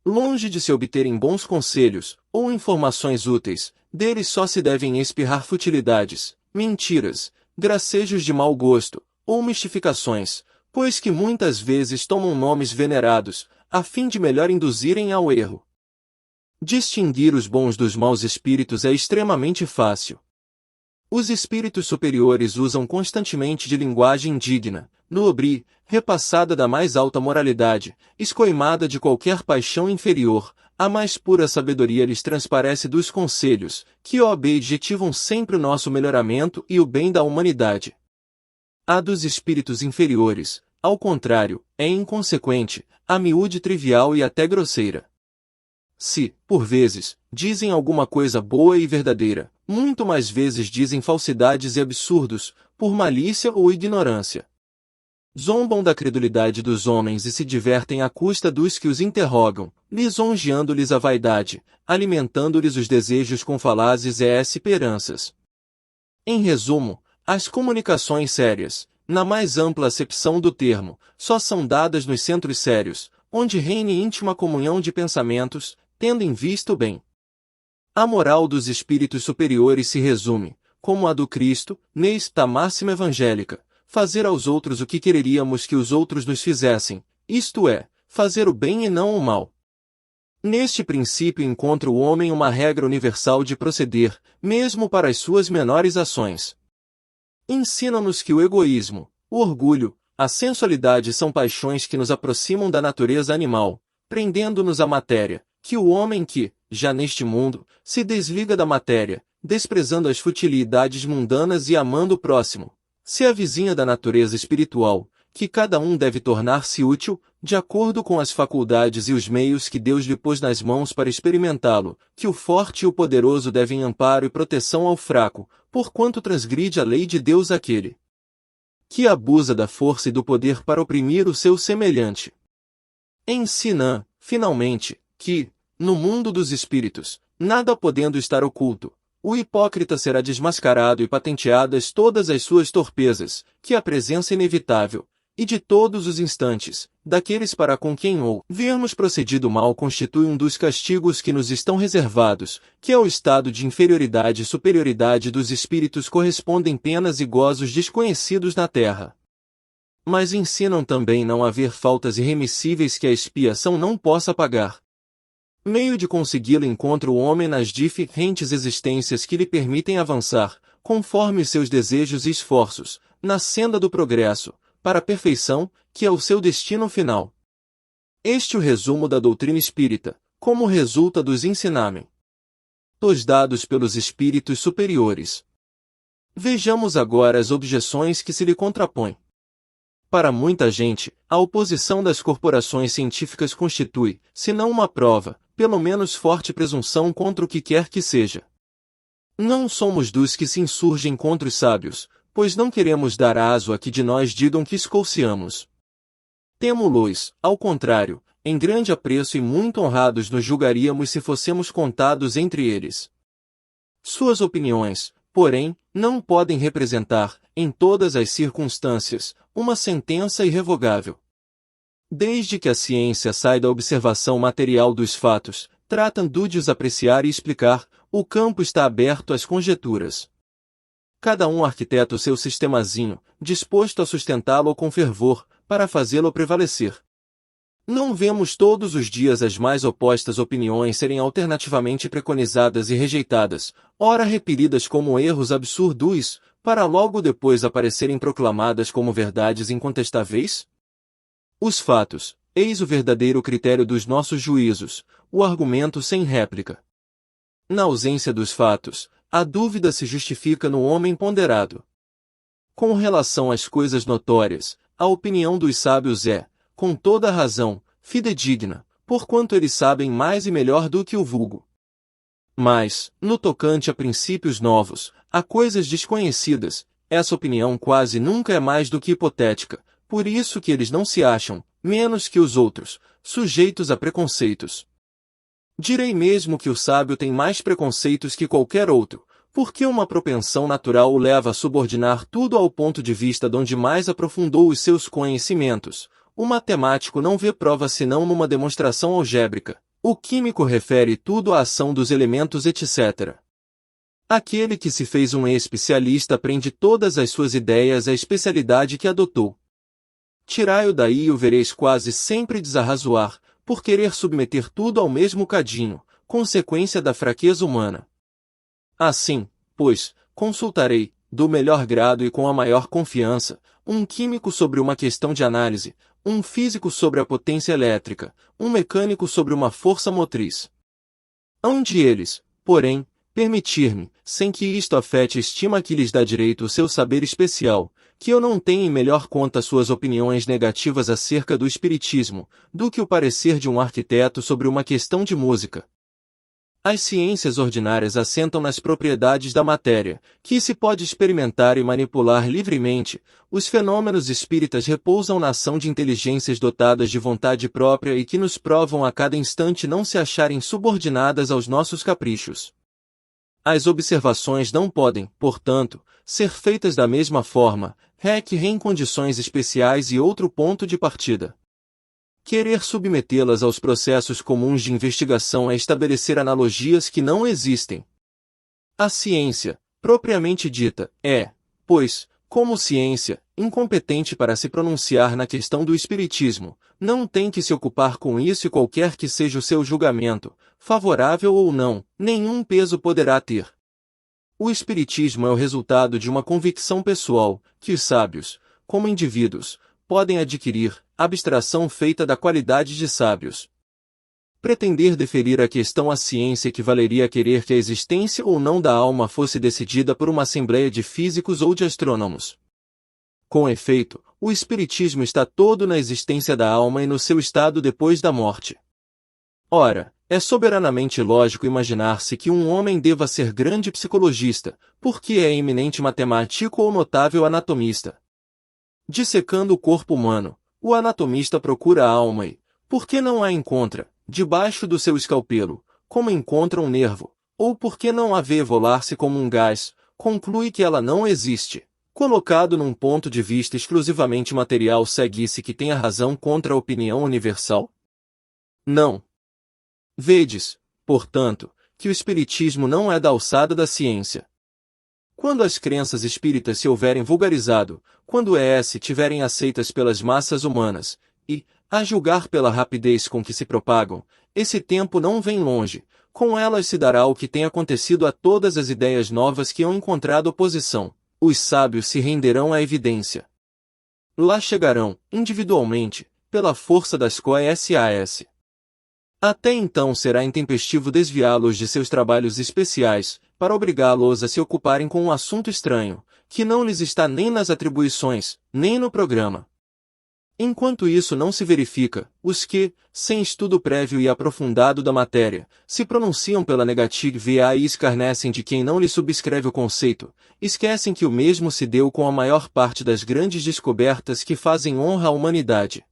Longe de se obterem bons conselhos, ou informações úteis, deles só se devem espirrar futilidades, mentiras, gracejos de mau gosto, ou mistificações, pois que muitas vezes tomam nomes venerados, a fim de melhor induzirem ao erro. Distinguir os bons dos maus espíritos é extremamente fácil. Os espíritos superiores usam constantemente de linguagem digna, nobre, repassada da mais alta moralidade, escoimada de qualquer paixão inferior, a mais pura sabedoria lhes transparece dos conselhos, que objetivam sempre o nosso melhoramento e o bem da humanidade. A dos espíritos inferiores, ao contrário, é inconsequente, a miúde trivial e até grosseira. Se, por vezes, dizem alguma coisa boa e verdadeira, muito mais vezes dizem falsidades e absurdos, por malícia ou ignorância. Zombam da credulidade dos homens e se divertem à custa dos que os interrogam, lisonjeando-lhes a vaidade, alimentando-lhes os desejos com falazes e esperanças. Em resumo, as comunicações sérias, na mais ampla acepção do termo, só são dadas nos centros sérios, onde reine íntima comunhão de pensamentos, tendo em vista o bem. A moral dos espíritos superiores se resume, como a do Cristo, nesta máxima evangélica: fazer aos outros o que quereríamos que os outros nos fizessem, isto é, fazer o bem e não o mal. Neste princípio encontra o homem uma regra universal de proceder, mesmo para as suas menores ações. Ensinam-nos que o egoísmo, o orgulho, a sensualidade são paixões que nos aproximam da natureza animal, prendendo-nos à matéria, que o homem que, já neste mundo, se desliga da matéria, desprezando as futilidades mundanas e amando o próximo, se avizinha da natureza espiritual, que cada um deve tornar-se útil, de acordo com as faculdades e os meios que Deus lhe pôs nas mãos para experimentá-lo, que o forte e o poderoso devem amparo e proteção ao fraco, porquanto transgride a lei de Deus aquele que abusa da força e do poder para oprimir o seu semelhante. Ensina, finalmente, que, no mundo dos espíritos, nada podendo estar oculto, o hipócrita será desmascarado e patenteadas todas as suas torpezas, que a presença inevitável, e de todos os instantes, daqueles para com quem ou vermos procedido mal constitui um dos castigos que nos estão reservados, que ao estado de inferioridade e superioridade dos espíritos correspondem penas e gozos desconhecidos na terra. Mas ensinam também não haver faltas irremissíveis que a expiação não possa pagar. Meio de consegui-lo encontra o homem nas diferentes existências que lhe permitem avançar, conforme seus desejos e esforços, na senda do progresso, para a perfeição, que é o seu destino final. Este é o resumo da doutrina espírita, como resulta dos ensinamentos dados pelos espíritos superiores. Vejamos agora as objeções que se lhe contrapõem. Para muita gente, a oposição das corporações científicas constitui, se não uma prova, pelo menos forte presunção contra o que quer que seja. Não somos dos que se insurgem contra os sábios, pois não queremos dar aso a que de nós digam que escolciamos. Temo-los, ao contrário, em grande apreço e muito honrados nos julgaríamos se fossemos contados entre eles. Suas opiniões, porém, não podem representar, em todas as circunstâncias, uma sentença irrevogável. Desde que a ciência sai da observação material dos fatos, tratando de os apreciar e explicar, o campo está aberto às conjecturas. cada um arquiteta o seu sistemazinho, disposto a sustentá-lo com fervor, para fazê-lo prevalecer. Não vemos todos os dias as mais opostas opiniões serem alternativamente preconizadas e rejeitadas, ora repelidas como erros absurdos, para logo depois aparecerem proclamadas como verdades incontestáveis? Os fatos, eis o verdadeiro critério dos nossos juízos, o argumento sem réplica. Na ausência dos fatos, a dúvida se justifica no homem ponderado. Com relação às coisas notórias, a opinião dos sábios é, com toda a razão, fidedigna, porquanto eles sabem mais e melhor do que o vulgo. Mas, no tocante a princípios novos, a coisas desconhecidas, essa opinião quase nunca é mais do que hipotética, por isso que eles não se acham, menos que os outros, sujeitos a preconceitos. Direi mesmo que o sábio tem mais preconceitos que qualquer outro, porque uma propensão natural o leva a subordinar tudo ao ponto de vista donde mais aprofundou os seus conhecimentos. O matemático não vê prova senão numa demonstração algébrica. O químico refere tudo à ação dos elementos etc. Aquele que se fez um especialista prende todas as suas ideias à especialidade que adotou. Tirai-o daí e o vereis quase sempre desarrazoar, por querer submeter tudo ao mesmo cadinho, consequência da fraqueza humana. Assim, pois, consultarei, do melhor grado e com a maior confiança, um químico sobre uma questão de análise, um físico sobre a potência elétrica, um mecânico sobre uma força motriz. Hão de eles, porém, permitir-me, sem que isto afete a estima que lhes dá direito o seu saber especial, que eu não tenha em melhor conta suas opiniões negativas acerca do espiritismo, do que o parecer de um arquiteto sobre uma questão de música. As ciências ordinárias assentam nas propriedades da matéria, que se pode experimentar e manipular livremente. Os fenômenos espíritas repousam na ação de inteligências dotadas de vontade própria e que nos provam a cada instante não se acharem subordinadas aos nossos caprichos. As observações não podem, portanto, ser feitas da mesma forma, requerem condições especiais e outro ponto de partida. Querer submetê-las aos processos comuns de investigação é estabelecer analogias que não existem. A ciência, propriamente dita, é, pois, como ciência, incompetente para se pronunciar na questão do espiritismo, não tem que se ocupar com isso e qualquer que seja o seu julgamento, favorável ou não, nenhum peso poderá ter. O espiritismo é o resultado de uma convicção pessoal, que os sábios, como indivíduos, podem adquirir, abstração feita da qualidade de sábios. Pretender deferir a questão à ciência equivaleria a querer que a existência ou não da alma fosse decidida por uma assembleia de físicos ou de astrônomos. Com efeito, o espiritismo está todo na existência da alma e no seu estado depois da morte. Ora, é soberanamente lógico imaginar-se que um homem deva ser grande psicologista, porque é eminente matemático ou notável anatomista. Dissecando o corpo humano, o anatomista procura a alma e, porque não a encontra, debaixo do seu escalpelo, como encontra um nervo, ou porque não a vê evolar-se como um gás, conclui que ela não existe. Colocado num ponto de vista exclusivamente material, segue-se que tem a razão contra a opinião universal? Não. Vedes, portanto, que o espiritismo não é da alçada da ciência. Quando as crenças espíritas se houverem vulgarizado, quando se tiverem aceitas pelas massas humanas, e, a julgar pela rapidez com que se propagam, esse tempo não vem longe, com elas se dará o que tem acontecido a todas as ideias novas que hão encontrado oposição, os sábios se renderão à evidência. Lá chegarão, individualmente, pela força das coisas. Até então será intempestivo desviá-los de seus trabalhos especiais, para obrigá-los a se ocuparem com um assunto estranho, que não lhes está nem nas atribuições, nem no programa. Enquanto isso não se verifica, os que, sem estudo prévio e aprofundado da matéria, se pronunciam pela negativa e escarnecem de quem não lhe subscreve o conceito, esquecem que o mesmo se deu com a maior parte das grandes descobertas que fazem honra à humanidade.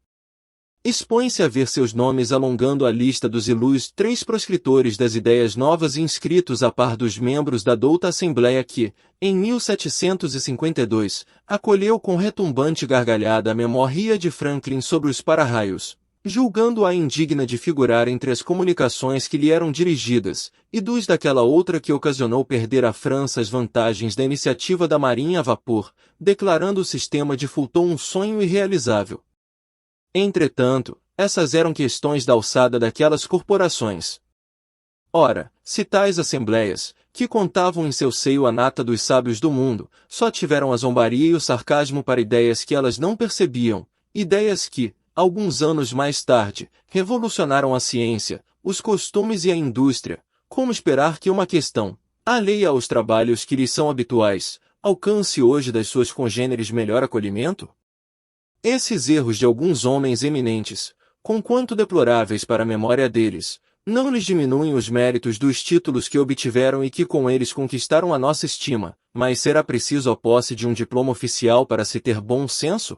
Expõe-se a ver seus nomes alongando a lista dos ilustres proscritores das ideias novas inscritos a par dos membros da douta Assembleia que, em 1752, acolheu com retumbante gargalhada a memória de Franklin sobre os para-raios. julgando-a indigna de figurar entre as comunicações que lhe eram dirigidas, e dos daquela outra que ocasionou perder à França as vantagens da iniciativa da marinha a vapor, declarando o sistema de Fulton um sonho irrealizável. Entretanto, essas eram questões da alçada daquelas corporações. Ora, se tais assembleias, que contavam em seu seio a nata dos sábios do mundo, só tiveram a zombaria e o sarcasmo para ideias que elas não percebiam, ideias que, alguns anos mais tarde, revolucionaram a ciência, os costumes e a indústria, como esperar que uma questão, alheia aos trabalhos que lhes são habituais, alcance hoje das suas congêneres melhor acolhimento? Esses erros de alguns homens eminentes, conquanto deploráveis para a memória deles, não lhes diminuem os méritos dos títulos que obtiveram e que com eles conquistaram a nossa estima, mas será preciso a posse de um diploma oficial para se ter bom senso?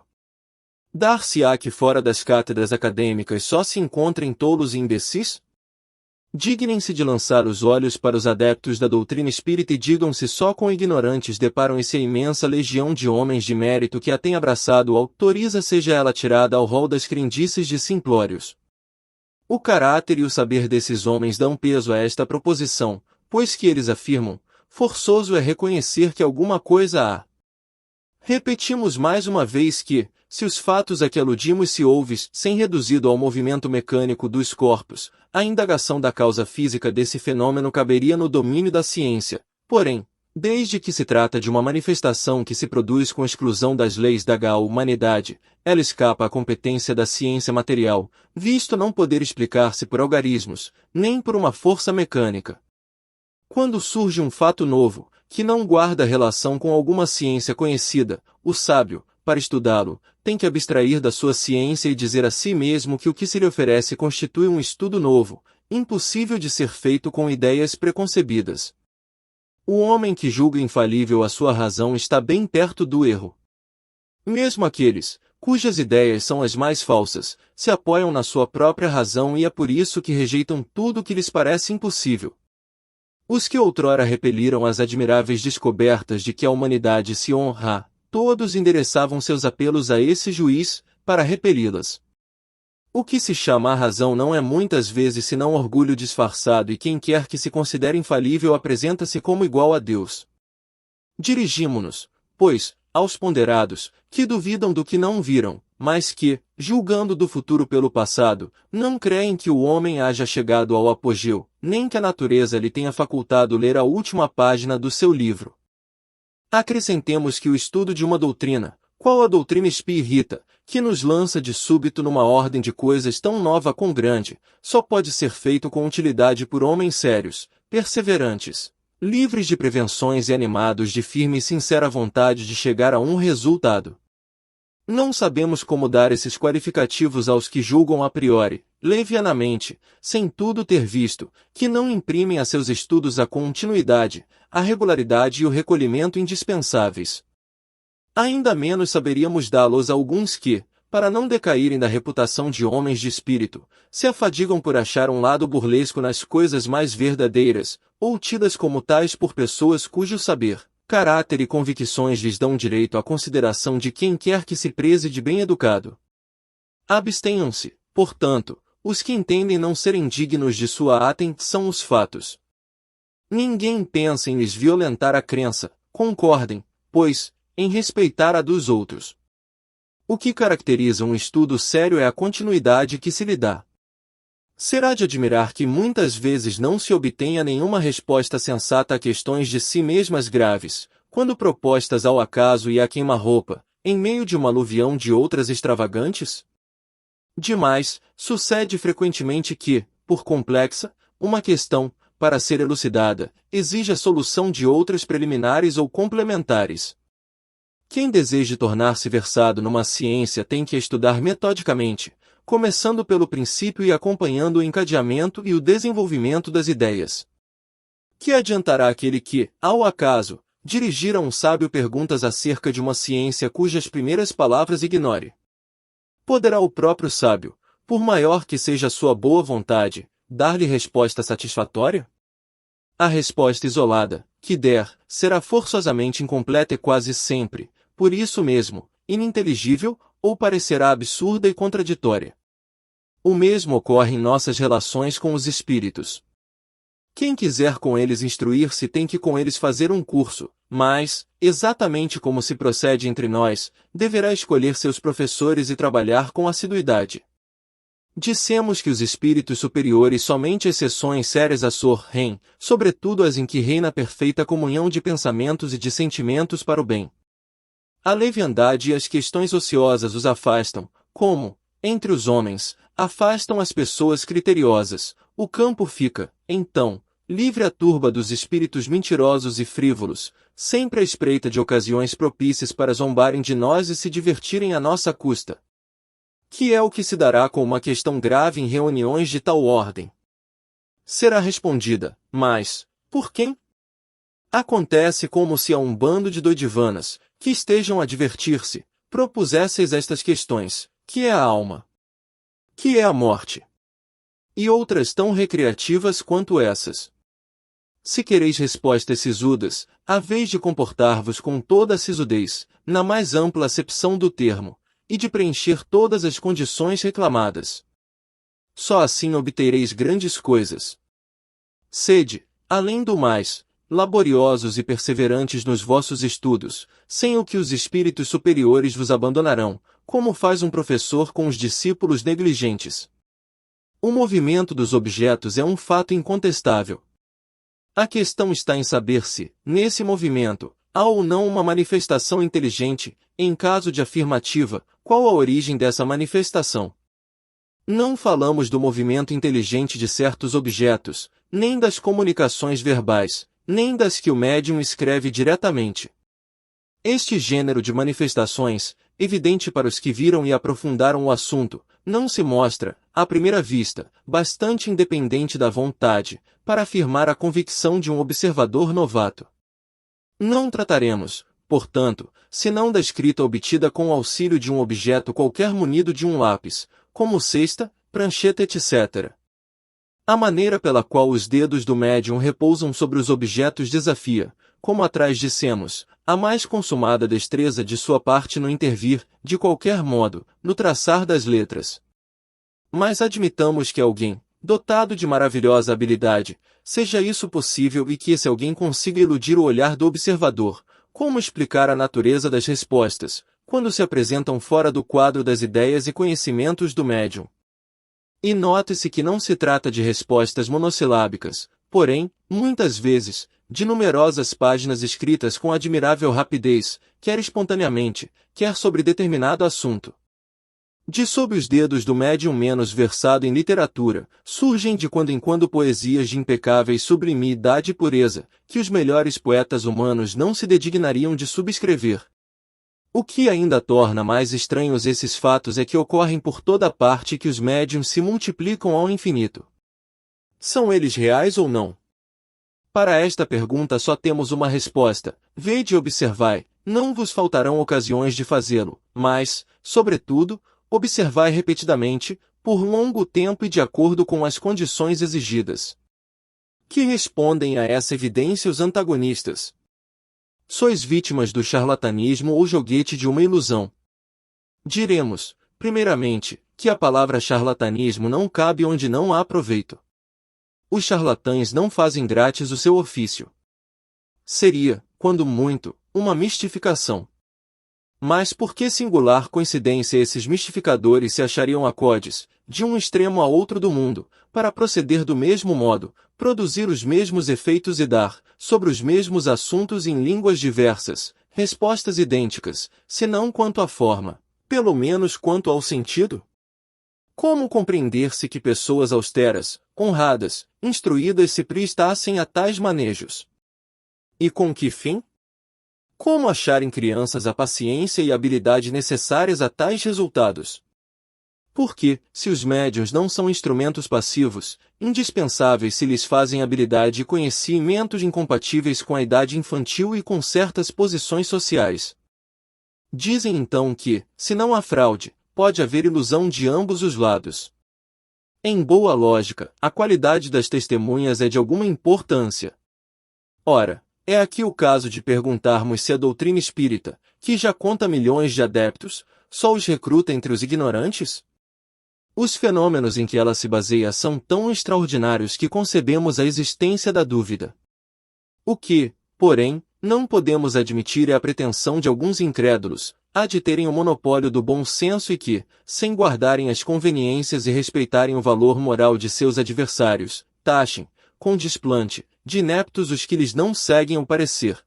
Dar-se-á que fora das cátedras acadêmicas só se encontrem tolos e imbecis? Dignem-se de lançar os olhos para os adeptos da doutrina espírita e digam-se só com ignorantes deparam-se a imensa legião de homens de mérito que a tem abraçado autoriza seja ela tirada ao rol das crendices de simplórios. O caráter e o saber desses homens dão peso a esta proposição, pois que eles afirmam, forçoso é reconhecer que alguma coisa há. Repetimos mais uma vez que, se os fatos a que aludimos se ouves, sem reduzido ao movimento mecânico dos corpos, a indagação da causa física desse fenômeno caberia no domínio da ciência, porém, desde que se trata de uma manifestação que se produz com exclusão das leis da humanidade, ela escapa à competência da ciência material, visto não poder explicar-se por algarismos, nem por uma força mecânica. Quando surge um fato novo, que não guarda relação com alguma ciência conhecida, o sábio, para estudá-lo, tem que abstrair da sua ciência e dizer a si mesmo que o que se lhe oferece constitui um estudo novo, impossível de ser feito com ideias preconcebidas. O homem que julga infalível a sua razão está bem perto do erro. Mesmo aqueles, cujas ideias são as mais falsas, se apoiam na sua própria razão e é por isso que rejeitam tudo que lhes parece impossível. Os que outrora repeliram as admiráveis descobertas de que a humanidade se honra, todos endereçavam seus apelos a esse juiz, para repeli-las. O que se chama a razão não é muitas vezes senão orgulho disfarçado e quem quer que se considere infalível apresenta-se como igual a Deus. Dirigimo-nos, pois, aos ponderados, que duvidam do que não viram, mas que, julgando do futuro pelo passado, não creem que o homem haja chegado ao apogeu, nem que a natureza lhe tenha facultado ler a última página do seu livro. Acrescentemos que o estudo de uma doutrina, qual a doutrina espírita, que nos lança de súbito numa ordem de coisas tão nova quão grande, só pode ser feito com utilidade por homens sérios, perseverantes, livres de prevenções e animados de firme e sincera vontade de chegar a um resultado. Não sabemos como dar esses qualificativos aos que julgam a priori, levianamente, sem tudo ter visto, que não imprimem a seus estudos a continuidade, a regularidade e o recolhimento indispensáveis. Ainda menos saberíamos dá-los a alguns que, para não decaírem da reputação de homens de espírito, se afadigam por achar um lado burlesco nas coisas mais verdadeiras, ou tidas como tais por pessoas cujo saber, caráter e convicções lhes dão direito à consideração de quem quer que se preze de bem educado. Abstenham-se, portanto, os que entendem não serem dignos de sua atenção os fatos. Ninguém pensa em lhes violentar a crença, concordem, pois, em respeitar a dos outros. O que caracteriza um estudo sério é a continuidade que se lhe dá. Será de admirar que muitas vezes não se obtenha nenhuma resposta sensata a questões de si mesmas graves, quando propostas ao acaso e à queima-roupa, em meio de uma aluvião de outras extravagantes? Demais, sucede frequentemente que, por complexa, uma questão, para ser elucidada, exige a solução de outras preliminares ou complementares. Quem deseja tornar-se versado numa ciência tem que estudar metodicamente, começando pelo princípio e acompanhando o encadeamento e o desenvolvimento das ideias. Que adiantará aquele que, ao acaso, dirigir a um sábio perguntas acerca de uma ciência cujas primeiras palavras ignore? Poderá o próprio sábio, por maior que seja a sua boa vontade, dar-lhe resposta satisfatória? A resposta isolada, que der, será forçosamente incompleta e quase sempre, por isso mesmo, ininteligível, ou parecerá absurda e contraditória. O mesmo ocorre em nossas relações com os espíritos. Quem quiser com eles instruir-se tem que com eles fazer um curso, mas, exatamente como se procede entre nós, deverá escolher seus professores e trabalhar com assiduidade. Dissemos que os espíritos superiores somente exceções sérias a Sor-Ren, sobretudo as em que reina perfeita comunhão de pensamentos e de sentimentos para o bem. A leviandade e as questões ociosas os afastam, como, entre os homens, afastam as pessoas criteriosas. O campo fica, então, livre à turba dos espíritos mentirosos e frívolos, sempre à espreita de ocasiões propícias para zombarem de nós e se divertirem à nossa custa. Que é o que se dará com uma questão grave em reuniões de tal ordem? Será respondida, mas, por quem? Acontece como se a um bando de doidivanas, que estejam a divertir-se, propusesseis estas questões: que é a alma? Que é a morte? E outras tão recreativas quanto essas. Se quereis respostas sisudas, haveis de comportar-vos com toda a sisudez, na mais ampla acepção do termo, e de preencher todas as condições reclamadas. Só assim obtereis grandes coisas. Sede, além do mais, laboriosos e perseverantes nos vossos estudos, sem o que os espíritos superiores vos abandonarão, como faz um professor com os discípulos negligentes. O movimento dos objetos é um fato incontestável. A questão está em saber se, nesse movimento, há ou não uma manifestação inteligente. Em caso de afirmativa, qual a origem dessa manifestação? Não falamos do movimento inteligente de certos objetos, nem das comunicações verbais, nem das que o médium escreve diretamente. Este gênero de manifestações, evidente para os que viram e aprofundaram o assunto, não se mostra, à primeira vista, bastante independente da vontade, para afirmar a convicção de um observador novato. Não trataremos, portanto, senão da escrita obtida com o auxílio de um objeto qualquer munido de um lápis, como cesta, prancheta etc. A maneira pela qual os dedos do médium repousam sobre os objetos desafia, como atrás dissemos, a mais consumada destreza de sua parte no intervir, de qualquer modo, no traçar das letras. Mas admitamos que alguém, dotado de maravilhosa habilidade, seja isso possível e que esse alguém consiga iludir o olhar do observador. Como explicar a natureza das respostas, quando se apresentam fora do quadro das ideias e conhecimentos do médium? E note-se que não se trata de respostas monossilábicas, porém, muitas vezes, de numerosas páginas escritas com admirável rapidez, quer espontaneamente, quer sobre determinado assunto. De sob os dedos do médium menos versado em literatura, surgem de quando em quando poesias de impecáveis sublimidade e pureza, que os melhores poetas humanos não se dedignariam de subscrever. O que ainda torna mais estranhos esses fatos é que ocorrem por toda parte e que os médiuns se multiplicam ao infinito. São eles reais ou não? Para esta pergunta só temos uma resposta: vede e observai, não vos faltarão ocasiões de fazê-lo, mas, sobretudo, observai repetidamente, por longo tempo e de acordo com as condições exigidas. Que respondem a essa evidência os antagonistas? Sois vítimas do charlatanismo ou joguete de uma ilusão. Diremos, primeiramente, que a palavra charlatanismo não cabe onde não há proveito. Os charlatães não fazem grátis o seu ofício. Seria, quando muito, uma mistificação. Mas por que singular coincidência esses mistificadores se achariam acodes, de um extremo a outro do mundo, para proceder do mesmo modo, produzir os mesmos efeitos e dar, sobre os mesmos assuntos em línguas diversas, respostas idênticas, se não quanto à forma, pelo menos quanto ao sentido? Como compreender-se que pessoas austeras, honradas, instruídas se prestassem a tais manejos? E com que fim? Como achar em crianças a paciência e a habilidade necessárias a tais resultados? Porque, se os médiuns não são instrumentos passivos, indispensáveis se lhes fazem habilidade e conhecimentos incompatíveis com a idade infantil e com certas posições sociais. Dizem então que, se não há fraude, pode haver ilusão de ambos os lados. Em boa lógica, a qualidade das testemunhas é de alguma importância. Ora, é aqui o caso de perguntarmos se a doutrina espírita, que já conta milhões de adeptos, só os recruta entre os ignorantes? Os fenômenos em que ela se baseia são tão extraordinários que concebemos a existência da dúvida. O que, porém, não podemos admitir é a pretensão de alguns incrédulos, a de terem o monopólio do bom senso e que, sem guardarem as conveniências e respeitarem o valor moral de seus adversários, taxem, com desplante, de ineptos os que lhes não seguem o parecer.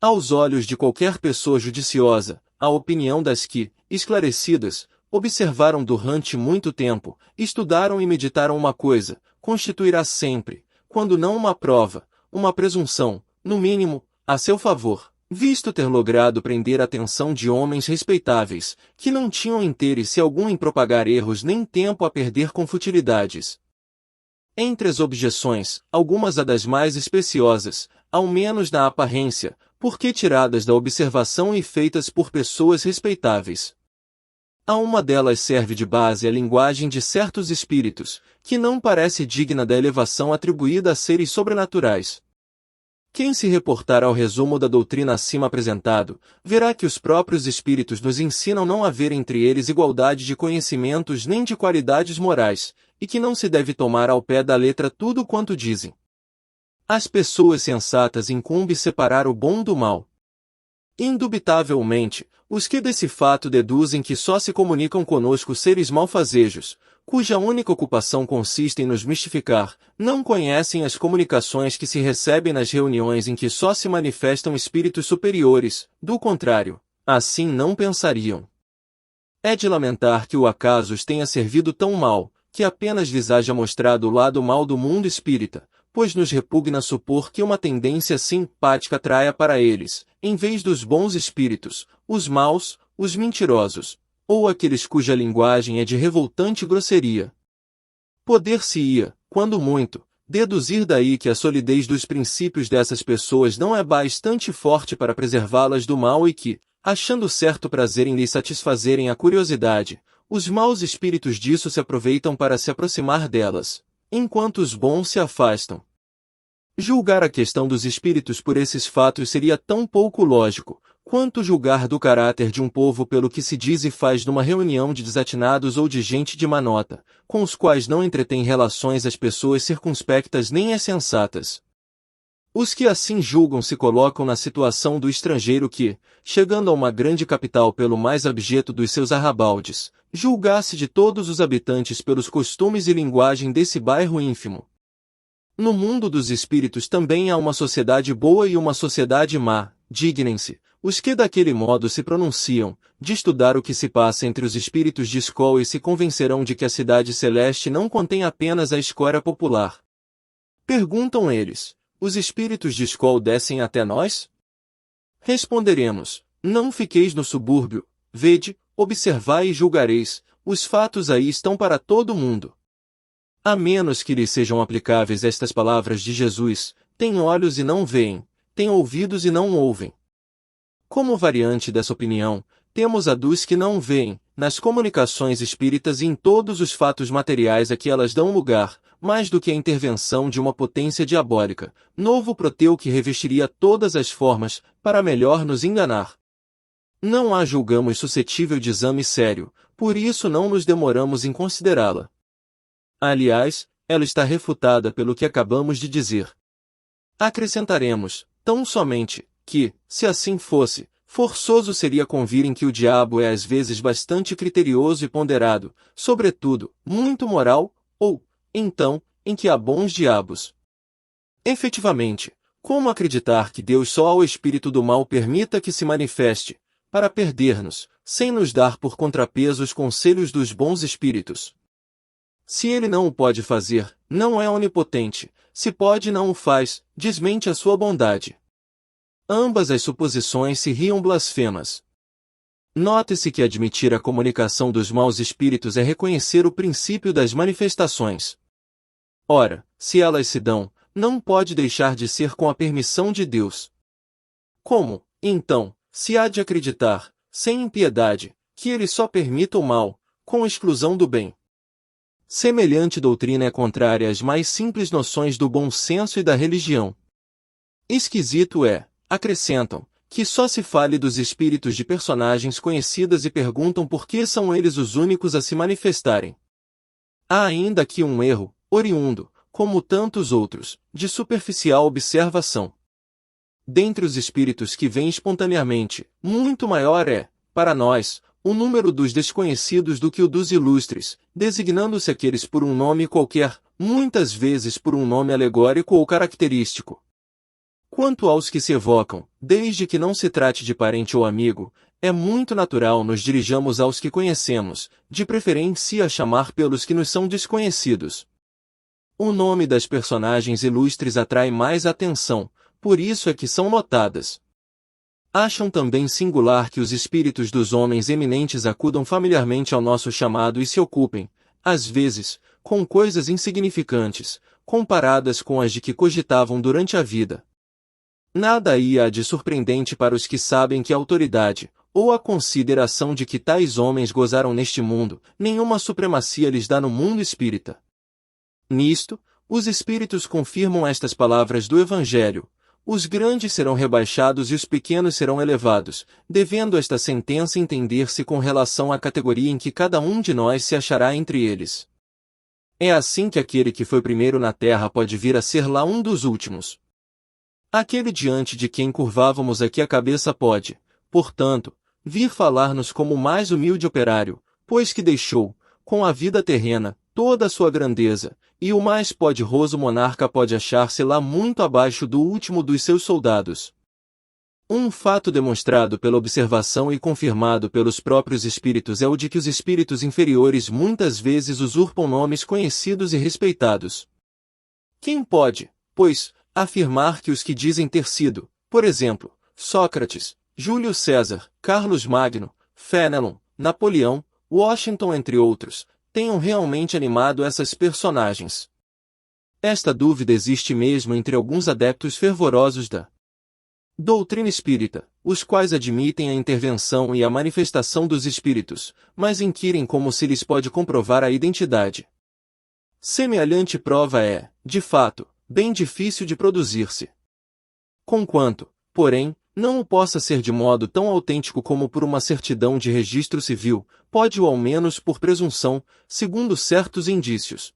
Aos olhos de qualquer pessoa judiciosa, a opinião das que, esclarecidas, observaram durante muito tempo, estudaram e meditaram uma coisa, constituirá sempre, quando não uma prova, uma presunção, no mínimo, a seu favor, visto ter logrado prender a atenção de homens respeitáveis, que não tinham interesse algum em propagar erros nem tempo a perder com futilidades. Entre as objeções, algumas das mais especiosas, ao menos na aparência, porque tiradas da observação e feitas por pessoas respeitáveis. A uma delas serve de base a linguagem de certos espíritos, que não parece digna da elevação atribuída a seres sobrenaturais. Quem se reportar ao resumo da doutrina acima apresentado, verá que os próprios espíritos nos ensinam não haver entre eles igualdade de conhecimentos nem de qualidades morais, e que não se deve tomar ao pé da letra tudo quanto dizem. Às pessoas sensatas incumbe separar o bom do mal. Indubitavelmente, os que desse fato deduzem que só se comunicam conosco seres malfazejos, cuja única ocupação consiste em nos mistificar, não conhecem as comunicações que se recebem nas reuniões em que só se manifestam espíritos superiores, do contrário, assim não pensariam. É de lamentar que o acaso os tenha servido tão mal, que apenas lhes haja mostrado o lado mal do mundo espírita, pois nos repugna supor que uma tendência simpática traia para eles, em vez dos bons espíritos, os maus, os mentirosos, ou aqueles cuja linguagem é de revoltante grosseria. Poder-se-ia, quando muito, deduzir daí que a solidez dos princípios dessas pessoas não é bastante forte para preservá-las do mal e que, achando certo prazer em lhes satisfazerem a curiosidade, os maus espíritos disso se aproveitam para se aproximar delas, enquanto os bons se afastam. Julgar a questão dos espíritos por esses fatos seria tão pouco lógico, quanto julgar do caráter de um povo pelo que se diz e faz numa reunião de desatinados ou de gente de má nota, com os quais não entretém relações as pessoas circunspectas nem as sensatas. Os que assim julgam se colocam na situação do estrangeiro que, chegando a uma grande capital pelo mais abjeto dos seus arrabaldes, julgasse de todos os habitantes pelos costumes e linguagem desse bairro ínfimo. No mundo dos espíritos também há uma sociedade boa e uma sociedade má, dignem-se, os que daquele modo se pronunciam, de estudar o que se passa entre os espíritos de escola e se convencerão de que a cidade celeste não contém apenas a escória popular. Perguntam eles, os espíritos de escola descem até nós? Responderemos, não fiqueis no subúrbio, vede, observai e julgareis, os fatos aí estão para todo mundo. A menos que lhes sejam aplicáveis estas palavras de Jesus, têm olhos e não veem, têm ouvidos e não ouvem. Como variante dessa opinião, temos a dos que não veem, nas comunicações espíritas e em todos os fatos materiais a que elas dão lugar, mais do que a intervenção de uma potência diabólica, novo Proteu que revestiria todas as formas, para melhor nos enganar. Não a julgamos suscetível de exame sério, por isso não nos demoramos em considerá-la. Aliás, ela está refutada pelo que acabamos de dizer. Acrescentaremos, tão somente, que, se assim fosse, forçoso seria convir em que o diabo é às vezes bastante criterioso e ponderado, sobretudo, muito moral, ou, então, em que há bons diabos. Efetivamente, como acreditar que Deus só ao espírito do mal permita que se manifeste, para perder-nos, sem nos dar por contrapeso os conselhos dos bons espíritos? Se ele não o pode fazer, não é onipotente, se pode não o faz, desmente a sua bondade. Ambas as suposições se riam blasfemas. Note-se que admitir a comunicação dos maus espíritos é reconhecer o princípio das manifestações. Ora, se elas se dão, não pode deixar de ser com a permissão de Deus. Como, então, se há de acreditar, sem impiedade, que ele só permita o mal, com exclusão do bem? Semelhante doutrina é contrária às mais simples noções do bom senso e da religião. Esquisito é, acrescentam, que só se fale dos espíritos de personagens conhecidas e perguntam por que são eles os únicos a se manifestarem. Há ainda aqui um erro, oriundo, como tantos outros, de superficial observação. Dentre os espíritos que vêm espontaneamente, muito maior é, para nós, o número dos desconhecidos do que o dos ilustres, designando-se aqueles por um nome qualquer, muitas vezes por um nome alegórico ou característico. Quanto aos que se evocam, desde que não se trate de parente ou amigo, é muito natural nos dirijamos aos que conhecemos, de preferência a chamar pelos que nos são desconhecidos. O nome das personagens ilustres atrai mais atenção, por isso é que são notadas. Acham também singular que os espíritos dos homens eminentes acudam familiarmente ao nosso chamado e se ocupem, às vezes, com coisas insignificantes, comparadas com as de que cogitavam durante a vida. Nada aí há de surpreendente para os que sabem que a autoridade, ou a consideração de que tais homens gozaram neste mundo, nenhuma supremacia lhes dá no mundo espírita. Nisto, os espíritos confirmam estas palavras do Evangelho: os grandes serão rebaixados e os pequenos serão elevados, devendo esta sentença entender-se com relação à categoria em que cada um de nós se achará entre eles. É assim que aquele que foi primeiro na terra pode vir a ser lá um dos últimos. Aquele diante de quem curvávamos aqui a cabeça pode, portanto, vir falar-nos como o mais humilde operário, pois que deixou, com a vida terrena, toda a sua grandeza, e o mais poderoso monarca pode achar-se lá muito abaixo do último dos seus soldados. Um fato demonstrado pela observação e confirmado pelos próprios espíritos é o de que os espíritos inferiores muitas vezes usurpam nomes conhecidos e respeitados. Quem pode, pois, afirmar que os que dizem ter sido, por exemplo, Sócrates, Júlio César, Carlos Magno, Fénelon, Napoleão, Washington entre outros, tenham realmente animado essas personagens? Esta dúvida existe mesmo entre alguns adeptos fervorosos da doutrina espírita, os quais admitem a intervenção e a manifestação dos espíritos, mas inquirem como se lhes pode comprovar a identidade. Semelhante prova é, de fato, bem difícil de produzir-se. Conquanto, porém, não o possa ser de modo tão autêntico como por uma certidão de registro civil, pode-o ao menos por presunção, segundo certos indícios.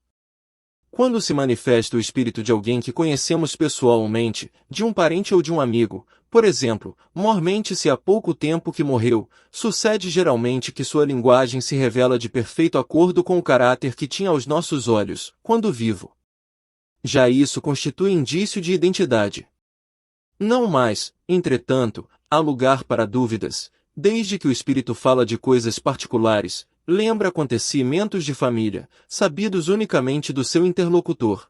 Quando se manifesta o espírito de alguém que conhecemos pessoalmente, de um parente ou de um amigo, por exemplo, mormente-se há pouco tempo que morreu, sucede geralmente que sua linguagem se revela de perfeito acordo com o caráter que tinha aos nossos olhos, quando vivo. Já isso constitui indício de identidade. Não mais, entretanto, há lugar para dúvidas, desde que o espírito fala de coisas particulares, lembra acontecimentos de família, sabidos unicamente do seu interlocutor.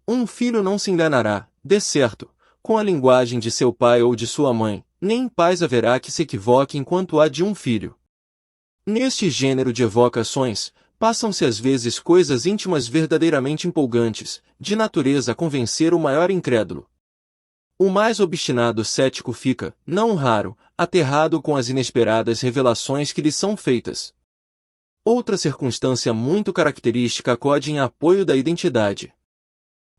Um filho não se enganará, de certo, com a linguagem de seu pai ou de sua mãe, nem pais haverá que se equivoque enquanto há de um filho. Neste gênero de evocações, passam-se às vezes coisas íntimas verdadeiramente empolgantes, de natureza a convencer o maior incrédulo. O mais obstinado cético fica, não raro, aterrado com as inesperadas revelações que lhe são feitas. Outra circunstância muito característica acode em apoio da identidade.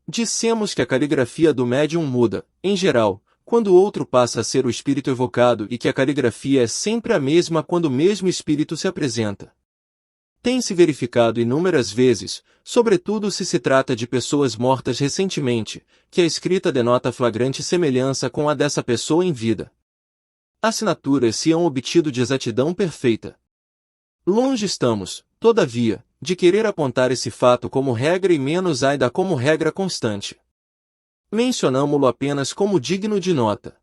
Dissemos que a caligrafia do médium muda, em geral, quando o outro passa a ser o espírito evocado e que a caligrafia é sempre a mesma quando o mesmo espírito se apresenta. Tem-se verificado inúmeras vezes, sobretudo se se trata de pessoas mortas recentemente, que a escrita denota flagrante semelhança com a dessa pessoa em vida. Assinaturas se hão obtido de exatidão perfeita. Longe estamos, todavia, de querer apontar esse fato como regra e menos ainda como regra constante. Mencionamo-lo apenas como digno de nota.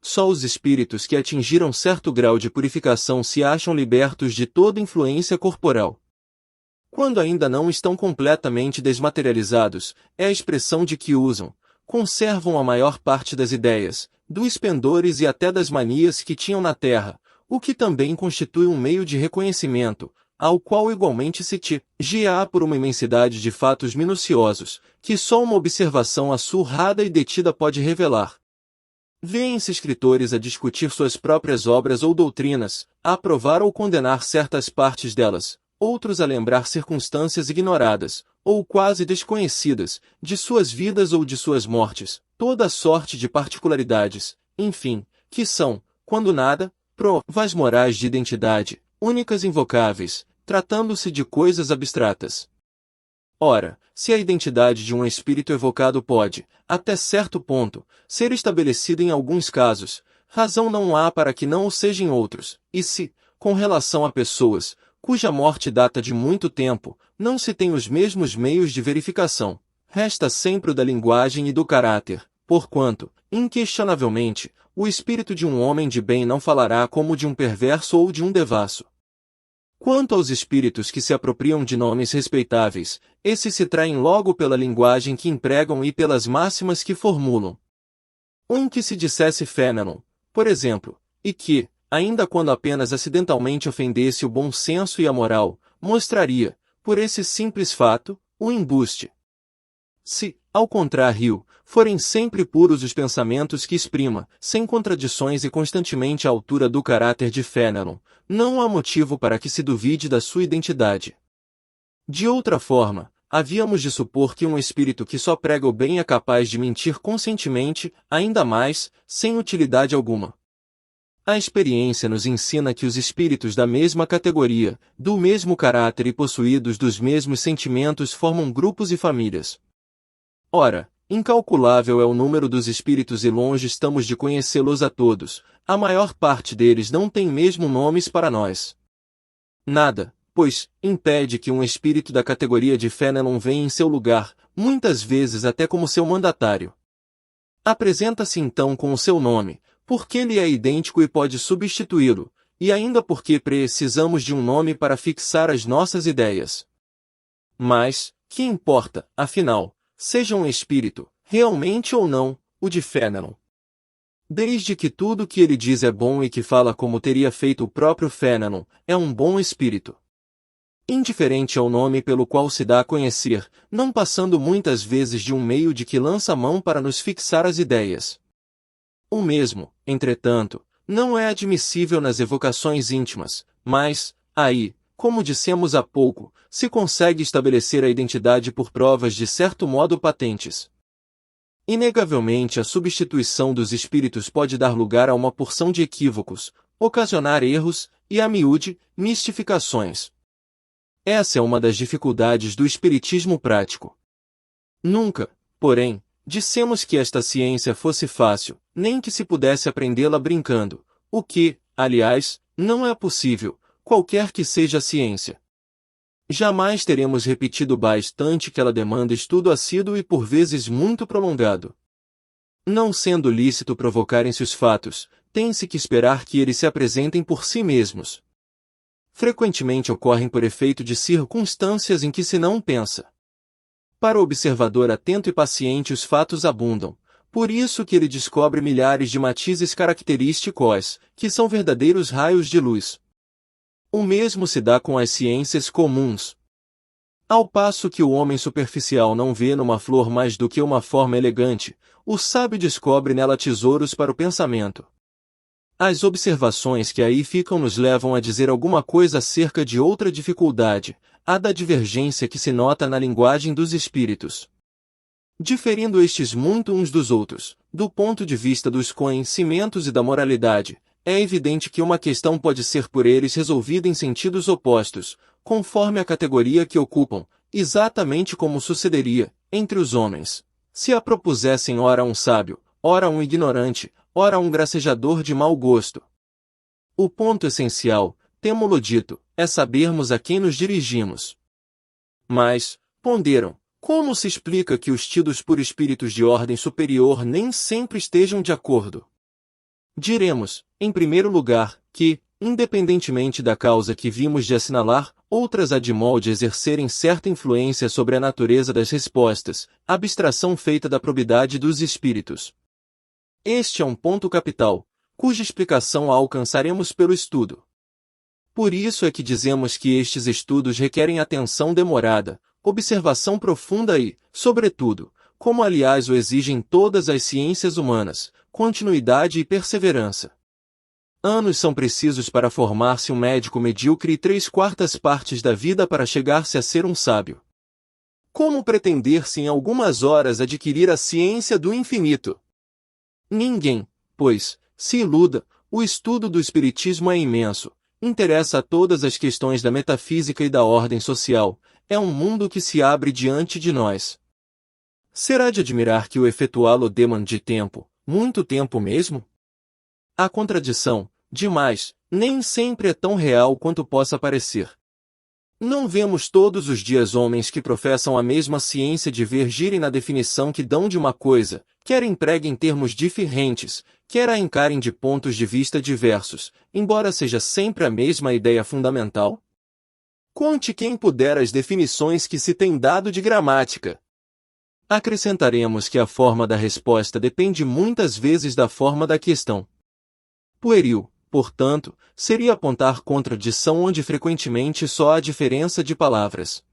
Só os espíritos que atingiram certo grau de purificação se acham libertos de toda influência corporal. Quando ainda não estão completamente desmaterializados, é a expressão de que usam, conservam a maior parte das ideias, dos pendores e até das manias que tinham na terra, o que também constitui um meio de reconhecimento, ao qual igualmente se guia por uma imensidade de fatos minuciosos, que só uma observação assurrada e detida pode revelar. Vêem-se escritores a discutir suas próprias obras ou doutrinas, a aprovar ou condenar certas partes delas, outros a lembrar circunstâncias ignoradas, ou quase desconhecidas, de suas vidas ou de suas mortes, toda a sorte de particularidades, enfim, que são, quando nada, provas morais de identidade, únicas invocáveis, tratando-se de coisas abstratas. Ora, se a identidade de um espírito evocado pode, até certo ponto, ser estabelecida em alguns casos, razão não há para que não o seja em outros, e se, com relação a pessoas, cuja morte data de muito tempo, não se tem os mesmos meios de verificação, resta sempre o da linguagem e do caráter, porquanto, inquestionavelmente, o espírito de um homem de bem não falará como de um perverso ou de um devasso. Quanto aos espíritos que se apropriam de nomes respeitáveis, esses se traem logo pela linguagem que empregam e pelas máximas que formulam. Um que se dissesse Fénelon, por exemplo, e que, ainda quando apenas acidentalmente ofendesse o bom senso e a moral, mostraria, por esse simples fato, o embuste. Se, ao contrário, forem sempre puros os pensamentos que exprima, sem contradições e constantemente à altura do caráter de Fénelon, não há motivo para que se duvide da sua identidade. De outra forma, havíamos de supor que um espírito que só prega o bem é capaz de mentir conscientemente, ainda mais, sem utilidade alguma. A experiência nos ensina que os espíritos da mesma categoria, do mesmo caráter e possuídos dos mesmos sentimentos formam grupos e famílias. Ora, incalculável é o número dos espíritos e longe estamos de conhecê-los a todos, a maior parte deles não tem mesmo nomes para nós. Nada, pois, impede que um espírito da categoria de Fénelon venha em seu lugar, muitas vezes até como seu mandatário. Apresenta-se então com o seu nome, porque ele é idêntico e pode substituí-lo, e ainda porque precisamos de um nome para fixar as nossas ideias. Mas, que importa, afinal, seja um espírito, realmente ou não, o de Fénelon? Desde que tudo o que ele diz é bom e que fala como teria feito o próprio Fénelon, é um bom espírito. Indiferente ao nome pelo qual se dá a conhecer, não passando muitas vezes de um meio de que lança a mão para nos fixar as ideias. O mesmo, entretanto, não é admissível nas evocações íntimas, mas, aí, como dissemos há pouco, se consegue estabelecer a identidade por provas de certo modo patentes. Inegavelmente a substituição dos espíritos pode dar lugar a uma porção de equívocos, ocasionar erros, e a miúde, mistificações. Essa é uma das dificuldades do espiritismo prático. Nunca, porém, dissemos que esta ciência fosse fácil, nem que se pudesse aprendê-la brincando, o que, aliás, não é possível, qualquer que seja a ciência. Jamais teremos repetido bastante que ela demanda estudo assíduo e por vezes muito prolongado. Não sendo lícito provocarem-se os fatos, tem-se que esperar que eles se apresentem por si mesmos. Frequentemente ocorrem por efeito de circunstâncias em que se não pensa. Para o observador atento e paciente os fatos abundam, por isso que ele descobre milhares de matizes característicos, que são verdadeiros raios de luz. O mesmo se dá com as ciências comuns. Ao passo que o homem superficial não vê numa flor mais do que uma forma elegante, o sábio descobre nela tesouros para o pensamento. As observações que aí ficam nos levam a dizer alguma coisa acerca de outra dificuldade, a da divergência que se nota na linguagem dos espíritos. Diferindo estes muito uns dos outros, do ponto de vista dos conhecimentos e da moralidade, é evidente que uma questão pode ser por eles resolvida em sentidos opostos, conforme a categoria que ocupam, exatamente como sucederia, entre os homens, se a propusessem ora um sábio, ora um ignorante, ora um gracejador de mau gosto. O ponto essencial, temo-lo dito, é sabermos a quem nos dirigimos. Mas, ponderam, como se explica que os tidos por espíritos de ordem superior nem sempre estejam de acordo? Diremos, em primeiro lugar, que, independentemente da causa que vimos de assinalar, outras há de molde exercerem certa influência sobre a natureza das respostas, abstração feita da probidade dos espíritos. Este é um ponto capital, cuja explicação a alcançaremos pelo estudo. Por isso é que dizemos que estes estudos requerem atenção demorada, observação profunda e, sobretudo, como aliás o exigem todas as ciências humanas, continuidade e perseverança. Anos são precisos para formar-se um médico medíocre e 3/4 partes da vida para chegar-se a ser um sábio. Como pretender-se em algumas horas adquirir a ciência do infinito? Ninguém, pois, se iluda, o estudo do espiritismo é imenso, Interessa a todas as questões da metafísica e da ordem social, é um mundo que se abre diante de nós. Será de admirar que o efetuá-lo demande tempo, muito tempo mesmo? A contradição, demais, nem sempre é tão real quanto possa parecer. Não vemos todos os dias homens que professam a mesma ciência divergirem na definição que dão de uma coisa, quer empreguem termos diferentes, quer a encarem de pontos de vista diversos, embora seja sempre a mesma ideia fundamental? Conte quem puder as definições que se tem dado de gramática. Acrescentaremos que a forma da resposta depende muitas vezes da forma da questão. Pueril, portanto, seria apontar contradição onde frequentemente só há diferença de palavras.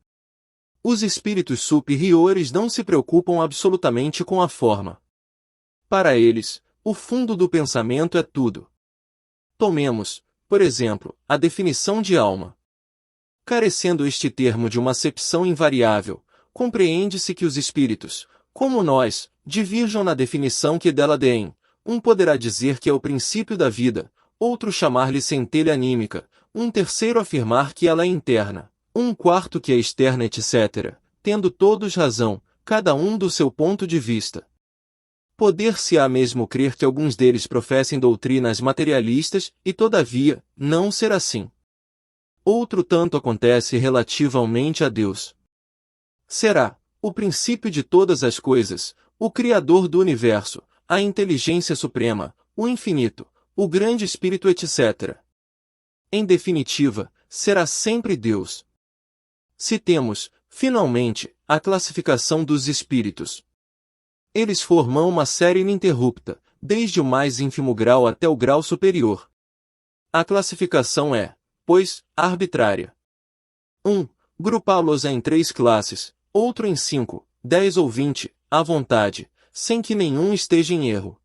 Os espíritos superiores não se preocupam absolutamente com a forma. Para eles, o fundo do pensamento é tudo. Tomemos, por exemplo, a definição de alma. Carecendo este termo de uma acepção invariável, compreende-se que os espíritos, como nós, divirjam na definição que dela deem. Um poderá dizer que é o princípio da vida, outro chamar-lhe centelha anímica, um terceiro afirmar que ela é interna, um quarto que é externa, etc., tendo todos razão, cada um do seu ponto de vista. Poder-se-á mesmo crer que alguns deles professem doutrinas materialistas, e todavia, não ser assim. Outro tanto acontece relativamente a Deus. Será, o princípio de todas as coisas, o Criador do universo, a inteligência suprema, o infinito, o grande espírito, etc. Em definitiva, será sempre Deus. Citemos, finalmente, a classificação dos espíritos. Eles formam uma série ininterrupta, desde o mais ínfimo grau até o grau superior. A classificação é, pois, arbitrária. 1. Grupá-los em 3 classes, outro em 5, 10 ou 20, à vontade, sem que nenhum esteja em erro.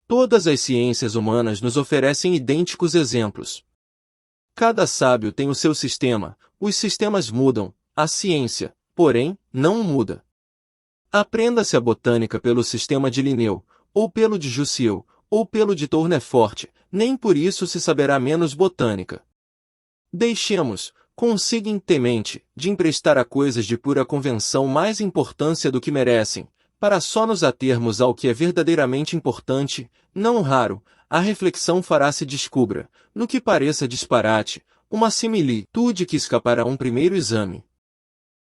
Todas as ciências humanas nos oferecem idênticos exemplos. Cada sábio tem o seu sistema, os sistemas mudam, a ciência, porém, não muda. Aprenda-se a botânica pelo sistema de Linneu, ou pelo de Jussieu, ou pelo de Tournefort, nem por isso se saberá menos botânica. Deixemos, conseguintemente, de emprestar a coisas de pura convenção mais importância do que merecem, para só nos atermos ao que é verdadeiramente importante. Não raro, a reflexão fará-se descubra, no que pareça disparate, uma similitude que escapará a um primeiro exame.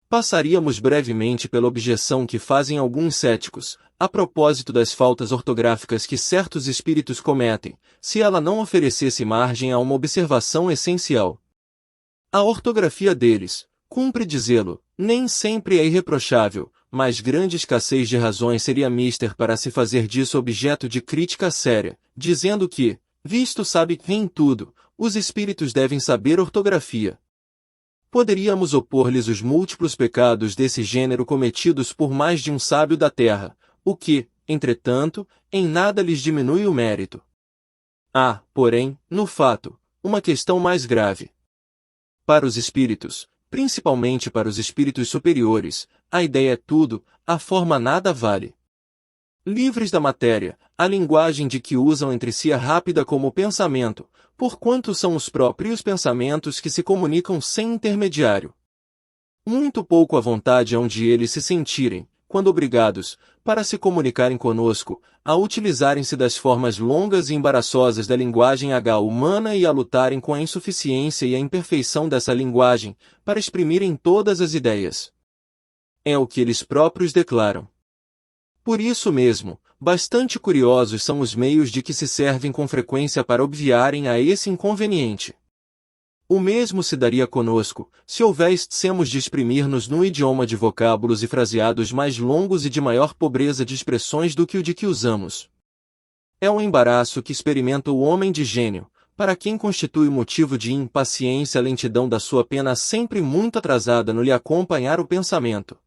Passaríamos brevemente pela objeção que fazem alguns céticos, a propósito das faltas ortográficas que certos espíritos cometem, se ela não oferecesse margem a uma observação essencial. A ortografia deles, cumpre dizê-lo, nem sempre é irreprochável, mas grande escassez de razões seria mister para se fazer disso objeto de crítica séria, dizendo que, visto sabe em tudo, os espíritos devem saber ortografia. Poderíamos opor-lhes os múltiplos pecados desse gênero cometidos por mais de um sábio da terra, o que, entretanto, em nada lhes diminui o mérito. Há, porém, no fato, uma questão mais grave. Para os espíritos, principalmente para os espíritos superiores, a ideia é tudo, a forma nada vale. Livres da matéria, a linguagem de que usam entre si é rápida como o pensamento, porquanto são os próprios pensamentos que se comunicam sem intermediário. Muito pouco à vontade hão de eles se sentirem, quando obrigados, para se comunicarem conosco, a utilizarem-se das formas longas e embaraçosas da linguagem humana e a lutarem com a insuficiência e a imperfeição dessa linguagem, para exprimirem todas as ideias. É o que eles próprios declaram. Por isso mesmo, bastante curiosos são os meios de que se servem com frequência para obviarem a esse inconveniente. O mesmo se daria conosco, se houvéssemos de exprimir-nos num idioma de vocábulos e fraseados mais longos e de maior pobreza de expressões do que o de que usamos. É um embaraço que experimenta o homem de gênio, para quem constitui motivo de impaciência a lentidão da sua pena sempre muito atrasada no lhe acompanhar o pensamento.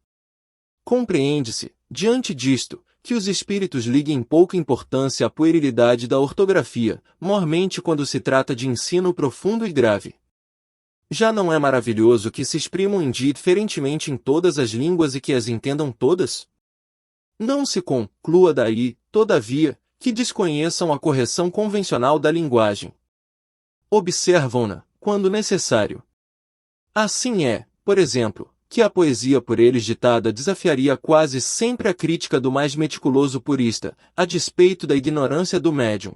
Compreende-se, diante disto, que os espíritos liguem pouca importância à puerilidade da ortografia, mormente quando se trata de ensino profundo e grave. Já não é maravilhoso que se exprimam indiferentemente em todas as línguas e que as entendam todas? Não se conclua daí, todavia, que desconheçam a correção convencional da linguagem. observam-na, quando necessário. Assim é, por exemplo, que a poesia por eles ditada desafiaria quase sempre a crítica do mais meticuloso purista, a despeito da ignorância do médium.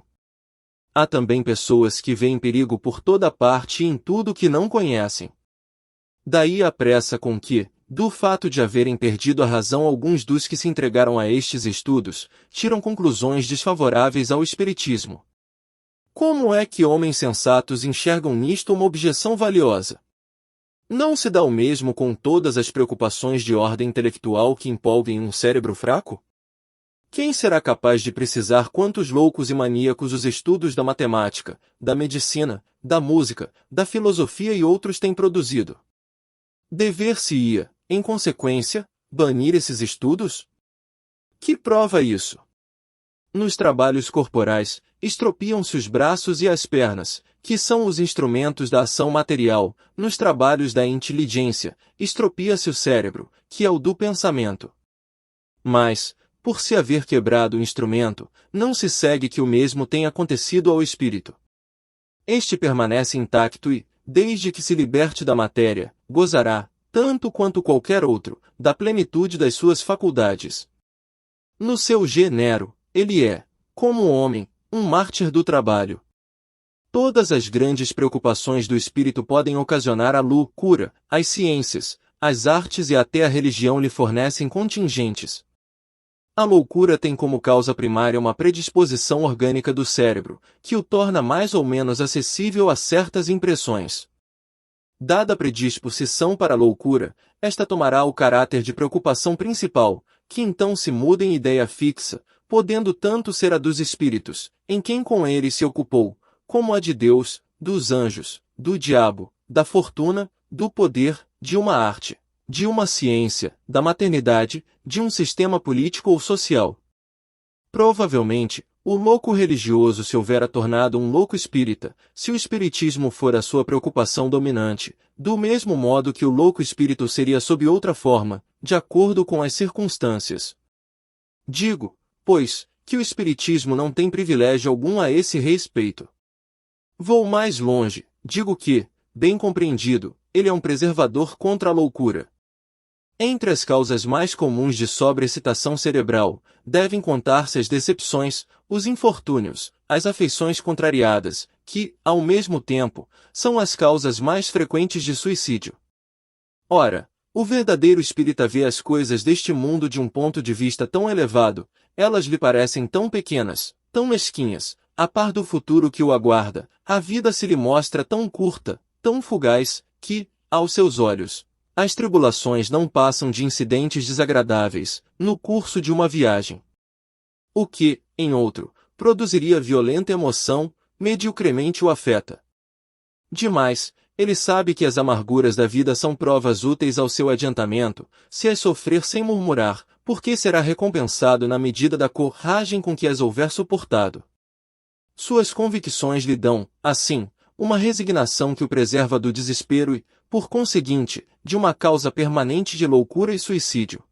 Há também pessoas que veem perigo por toda parte e em tudo que não conhecem. Daí a pressa com que, do fato de haverem perdido a razão alguns dos que se entregaram a estes estudos, tiram conclusões desfavoráveis ao espiritismo. Como é que homens sensatos enxergam nisto uma objeção valiosa? Não se dá o mesmo com todas as preocupações de ordem intelectual que empolguem um cérebro fraco? Quem será capaz de precisar quantos loucos e maníacos os estudos da matemática, da medicina, da música, da filosofia e outros têm produzido? Dever-se-ia, em consequência, banir esses estudos? Que prova isso? Nos trabalhos corporais, estropiam-se os braços e as pernas, que são os instrumentos da ação material. Nos trabalhos da inteligência, estropia-se o cérebro, que é o do pensamento. Mas, por se haver quebrado o instrumento, não se segue que o mesmo tenha acontecido ao espírito. Este permanece intacto e, desde que se liberte da matéria, gozará, tanto quanto qualquer outro, da plenitude das suas faculdades. No seu gênero, ele é, como homem, um mártir do trabalho. Todas as grandes preocupações do espírito podem ocasionar a loucura, as ciências, as artes e até a religião lhe fornecem contingentes. A loucura tem como causa primária uma predisposição orgânica do cérebro, que o torna mais ou menos acessível a certas impressões. Dada a predisposição para a loucura, esta tomará o caráter de preocupação principal, que então se muda em ideia fixa, podendo tanto ser a dos espíritos, em quem com ele se ocupou, como a de Deus, dos anjos, do diabo, da fortuna, do poder, de uma arte, de uma ciência, da maternidade, de um sistema político ou social. Provavelmente, o louco religioso se houvera tornado um louco espírita, se o espiritismo for a sua preocupação dominante, do mesmo modo que o louco espírito seria sob outra forma, de acordo com as circunstâncias. Digo, pois, que o espiritismo não tem privilégio algum a esse respeito. Vou mais longe, digo que, bem compreendido, ele é um preservador contra a loucura. Entre as causas mais comuns de sobreexcitação cerebral, devem contar-se as decepções, os infortúnios, as afeições contrariadas, que, ao mesmo tempo, são as causas mais frequentes de suicídio. Ora, o verdadeiro espírita vê as coisas deste mundo de um ponto de vista tão elevado, elas lhe parecem tão pequenas, tão mesquinhas, a par do futuro que o aguarda, a vida se lhe mostra tão curta, tão fugaz, que, aos seus olhos, as tribulações não passam de incidentes desagradáveis, no curso de uma viagem. O que, em outro, produziria violenta emoção, mediocremente o afeta. Demais, ele sabe que as amarguras da vida são provas úteis ao seu adiantamento, se as sofrer sem murmurar, porque será recompensado na medida da coragem com que as houver suportado. Suas convicções lhe dão, assim, uma resignação que o preserva do desespero e, por conseguinte, de uma causa permanente de loucura e suicídio.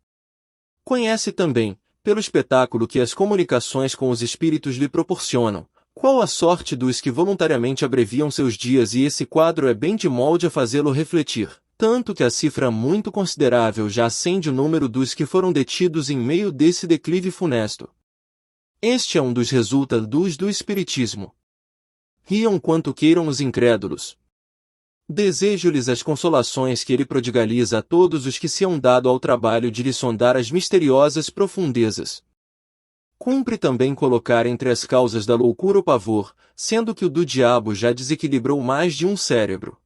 Conhece também, pelo espetáculo que as comunicações com os espíritos lhe proporcionam, qual a sorte dos que voluntariamente abreviam seus dias, e esse quadro é bem de molde a fazê-lo refletir, tanto que a cifra muito considerável já acende o número dos que foram detidos em meio desse declive funesto. Este é um dos resultados do espiritismo. Riam quanto queiram os incrédulos. Desejo-lhes as consolações que ele prodigaliza a todos os que se hão dado ao trabalho de lhe sondar as misteriosas profundezas. Cumpre também colocar entre as causas da loucura o pavor, sendo que o do diabo já desequilibrou mais de um cérebro.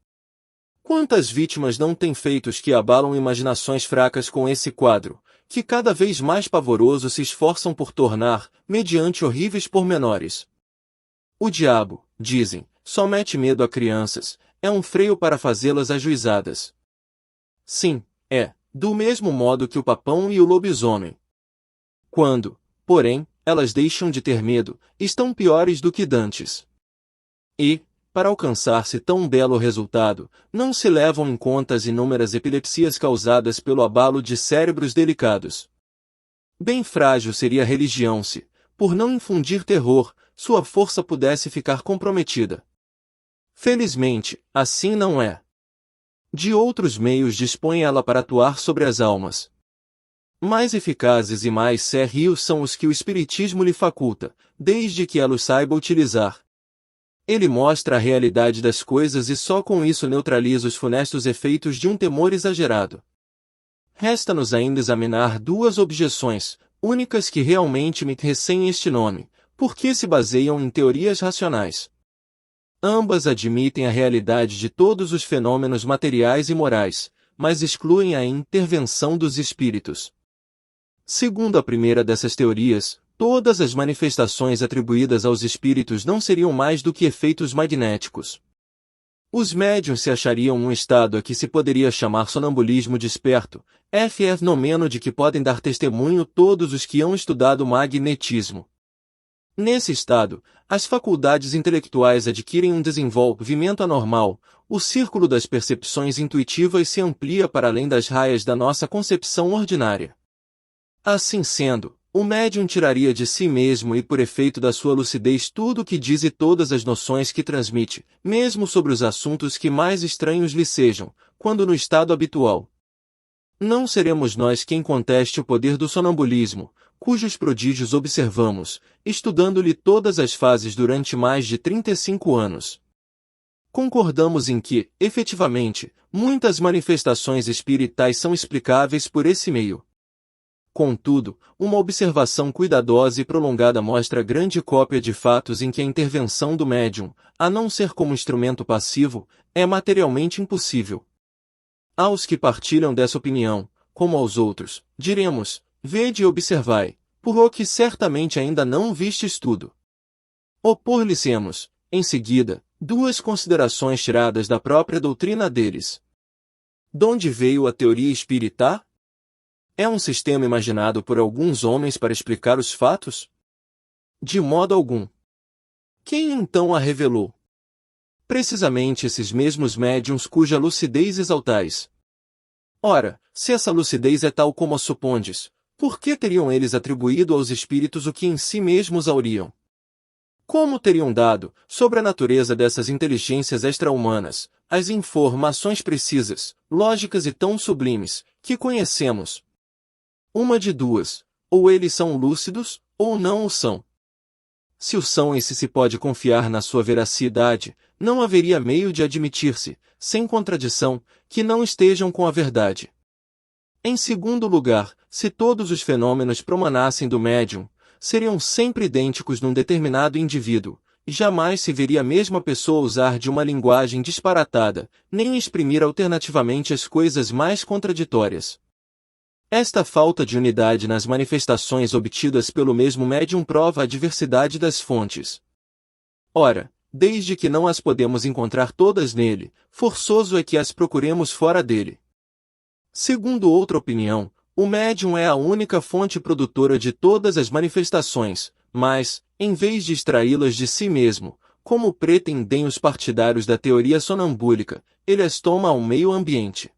Quantas vítimas não têm feitos que abalam imaginações fracas com esse quadro, que cada vez mais pavoroso se esforçam por tornar, mediante horríveis pormenores. O diabo, dizem, só mete medo a crianças, é um freio para fazê-las ajuizadas. Sim, é, do mesmo modo que o papão e o lobisomem. Quando, porém, elas deixam de ter medo, estão piores do que dantes. E, para alcançar-se tão belo resultado, não se levam em conta as inúmeras epilepsias causadas pelo abalo de cérebros delicados. Bem frágil seria a religião se, por não infundir terror, sua força pudesse ficar comprometida. Felizmente, assim não é. De outros meios dispõe ela para atuar sobre as almas. Mais eficazes e mais sérios são os que o Espiritismo lhe faculta, desde que ela os saiba utilizar. Ele mostra a realidade das coisas e só com isso neutraliza os funestos efeitos de um temor exagerado. Resta-nos ainda examinar duas objeções, únicas que realmente me recém este nome, porque se baseiam em teorias racionais. Ambas admitem a realidade de todos os fenômenos materiais e morais, mas excluem a intervenção dos espíritos. Segundo a primeira dessas teorias, todas as manifestações atribuídas aos espíritos não seriam mais do que efeitos magnéticos. Os médiuns se achariam num estado a que se poderia chamar sonambulismo desperto, fenômeno de que podem dar testemunho todos os que hão estudado magnetismo. Nesse estado, as faculdades intelectuais adquirem um desenvolvimento anormal, o círculo das percepções intuitivas se amplia para além das raias da nossa concepção ordinária. Assim sendo, o médium tiraria de si mesmo e por efeito da sua lucidez tudo o que diz e todas as noções que transmite, mesmo sobre os assuntos que mais estranhos lhe sejam, quando no estado habitual. Não seremos nós quem conteste o poder do sonambulismo, cujos prodígios observamos, estudando-lhe todas as fases durante mais de 35 anos. Concordamos em que, efetivamente, muitas manifestações espirituais são explicáveis por esse meio. Contudo, uma observação cuidadosa e prolongada mostra grande cópia de fatos em que a intervenção do médium, a não ser como instrumento passivo, é materialmente impossível. Aos que partilham dessa opinião, como aos outros, diremos: vede e observai, por o que certamente ainda não vistes tudo. Opor-lhes-emos, em seguida, duas considerações tiradas da própria doutrina deles. Donde veio a teoria espírita? É um sistema imaginado por alguns homens para explicar os fatos? De modo algum. Quem então a revelou? Precisamente esses mesmos médiuns cuja lucidez exaltais. Ora, se essa lucidez é tal como a supondes, por que teriam eles atribuído aos espíritos o que em si mesmos auriam? Como teriam dado, sobre a natureza dessas inteligências extra-humanas, as informações precisas, lógicas e tão sublimes, que conhecemos? Uma de duas, ou eles são lúcidos, ou não o são. Se o são e se pode confiar na sua veracidade, não haveria meio de admitir-se, sem contradição, que não estejam com a verdade. Em segundo lugar, se todos os fenômenos promanassem do médium, seriam sempre idênticos num determinado indivíduo, e jamais se veria a mesma pessoa usar de uma linguagem disparatada, nem exprimir alternativamente as coisas mais contraditórias. Esta falta de unidade nas manifestações obtidas pelo mesmo médium prova a diversidade das fontes. Ora, desde que não as podemos encontrar todas nele, forçoso é que as procuremos fora dele. Segundo outra opinião, o médium é a única fonte produtora de todas as manifestações, mas, em vez de extraí-las de si mesmo, como pretendem os partidários da teoria sonambúlica, ele as toma ao meio ambiente.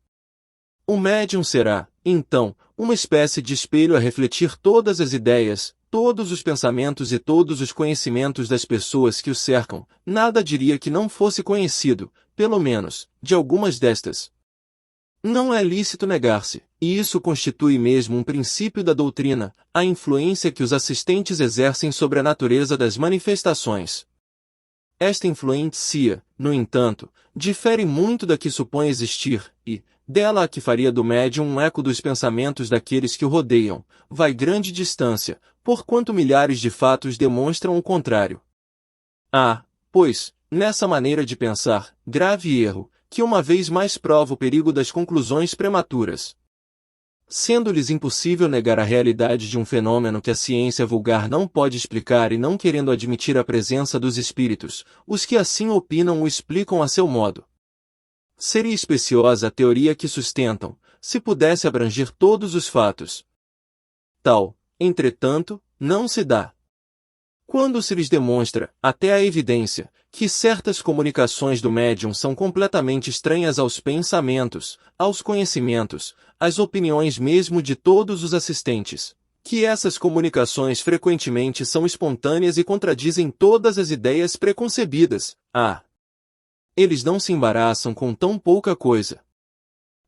O médium será, então, uma espécie de espelho a refletir todas as ideias, todos os pensamentos e todos os conhecimentos das pessoas que o cercam. Nada diria que não fosse conhecido, pelo menos, de algumas destas. Não é lícito negar-se, e isso constitui mesmo um princípio da doutrina, a influência que os assistentes exercem sobre a natureza das manifestações. Esta influência, no entanto, difere muito da que supõe existir, e, dela a que faria do médium um eco dos pensamentos daqueles que o rodeiam, vai grande distância, porquanto milhares de fatos demonstram o contrário. Há, pois, nessa maneira de pensar, grave erro, que uma vez mais prova o perigo das conclusões prematuras. Sendo-lhes impossível negar a realidade de um fenômeno que a ciência vulgar não pode explicar e não querendo admitir a presença dos espíritos, os que assim opinam o explicam a seu modo. Seria especiosa a teoria que sustentam, se pudesse abranger todos os fatos. Tal, entretanto, não se dá. Quando se lhes demonstra, até a evidência, que certas comunicações do médium são completamente estranhas aos pensamentos, aos conhecimentos, às opiniões mesmo de todos os assistentes, que essas comunicações frequentemente são espontâneas e contradizem todas as ideias preconcebidas, Eles não se embaraçam com tão pouca coisa.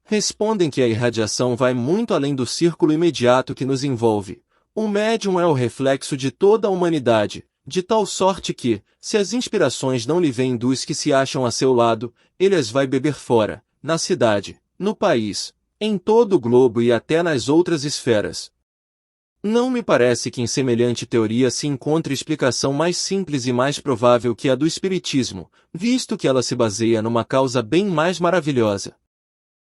Respondem que a irradiação vai muito além do círculo imediato que nos envolve. O médium é o reflexo de toda a humanidade, de tal sorte que, se as inspirações não lhe vêm dos que se acham a seu lado, ele as vai beber fora, na cidade, no país, em todo o globo e até nas outras esferas. Não me parece que em semelhante teoria se encontre explicação mais simples e mais provável que a do Espiritismo, visto que ela se baseia numa causa bem mais maravilhosa.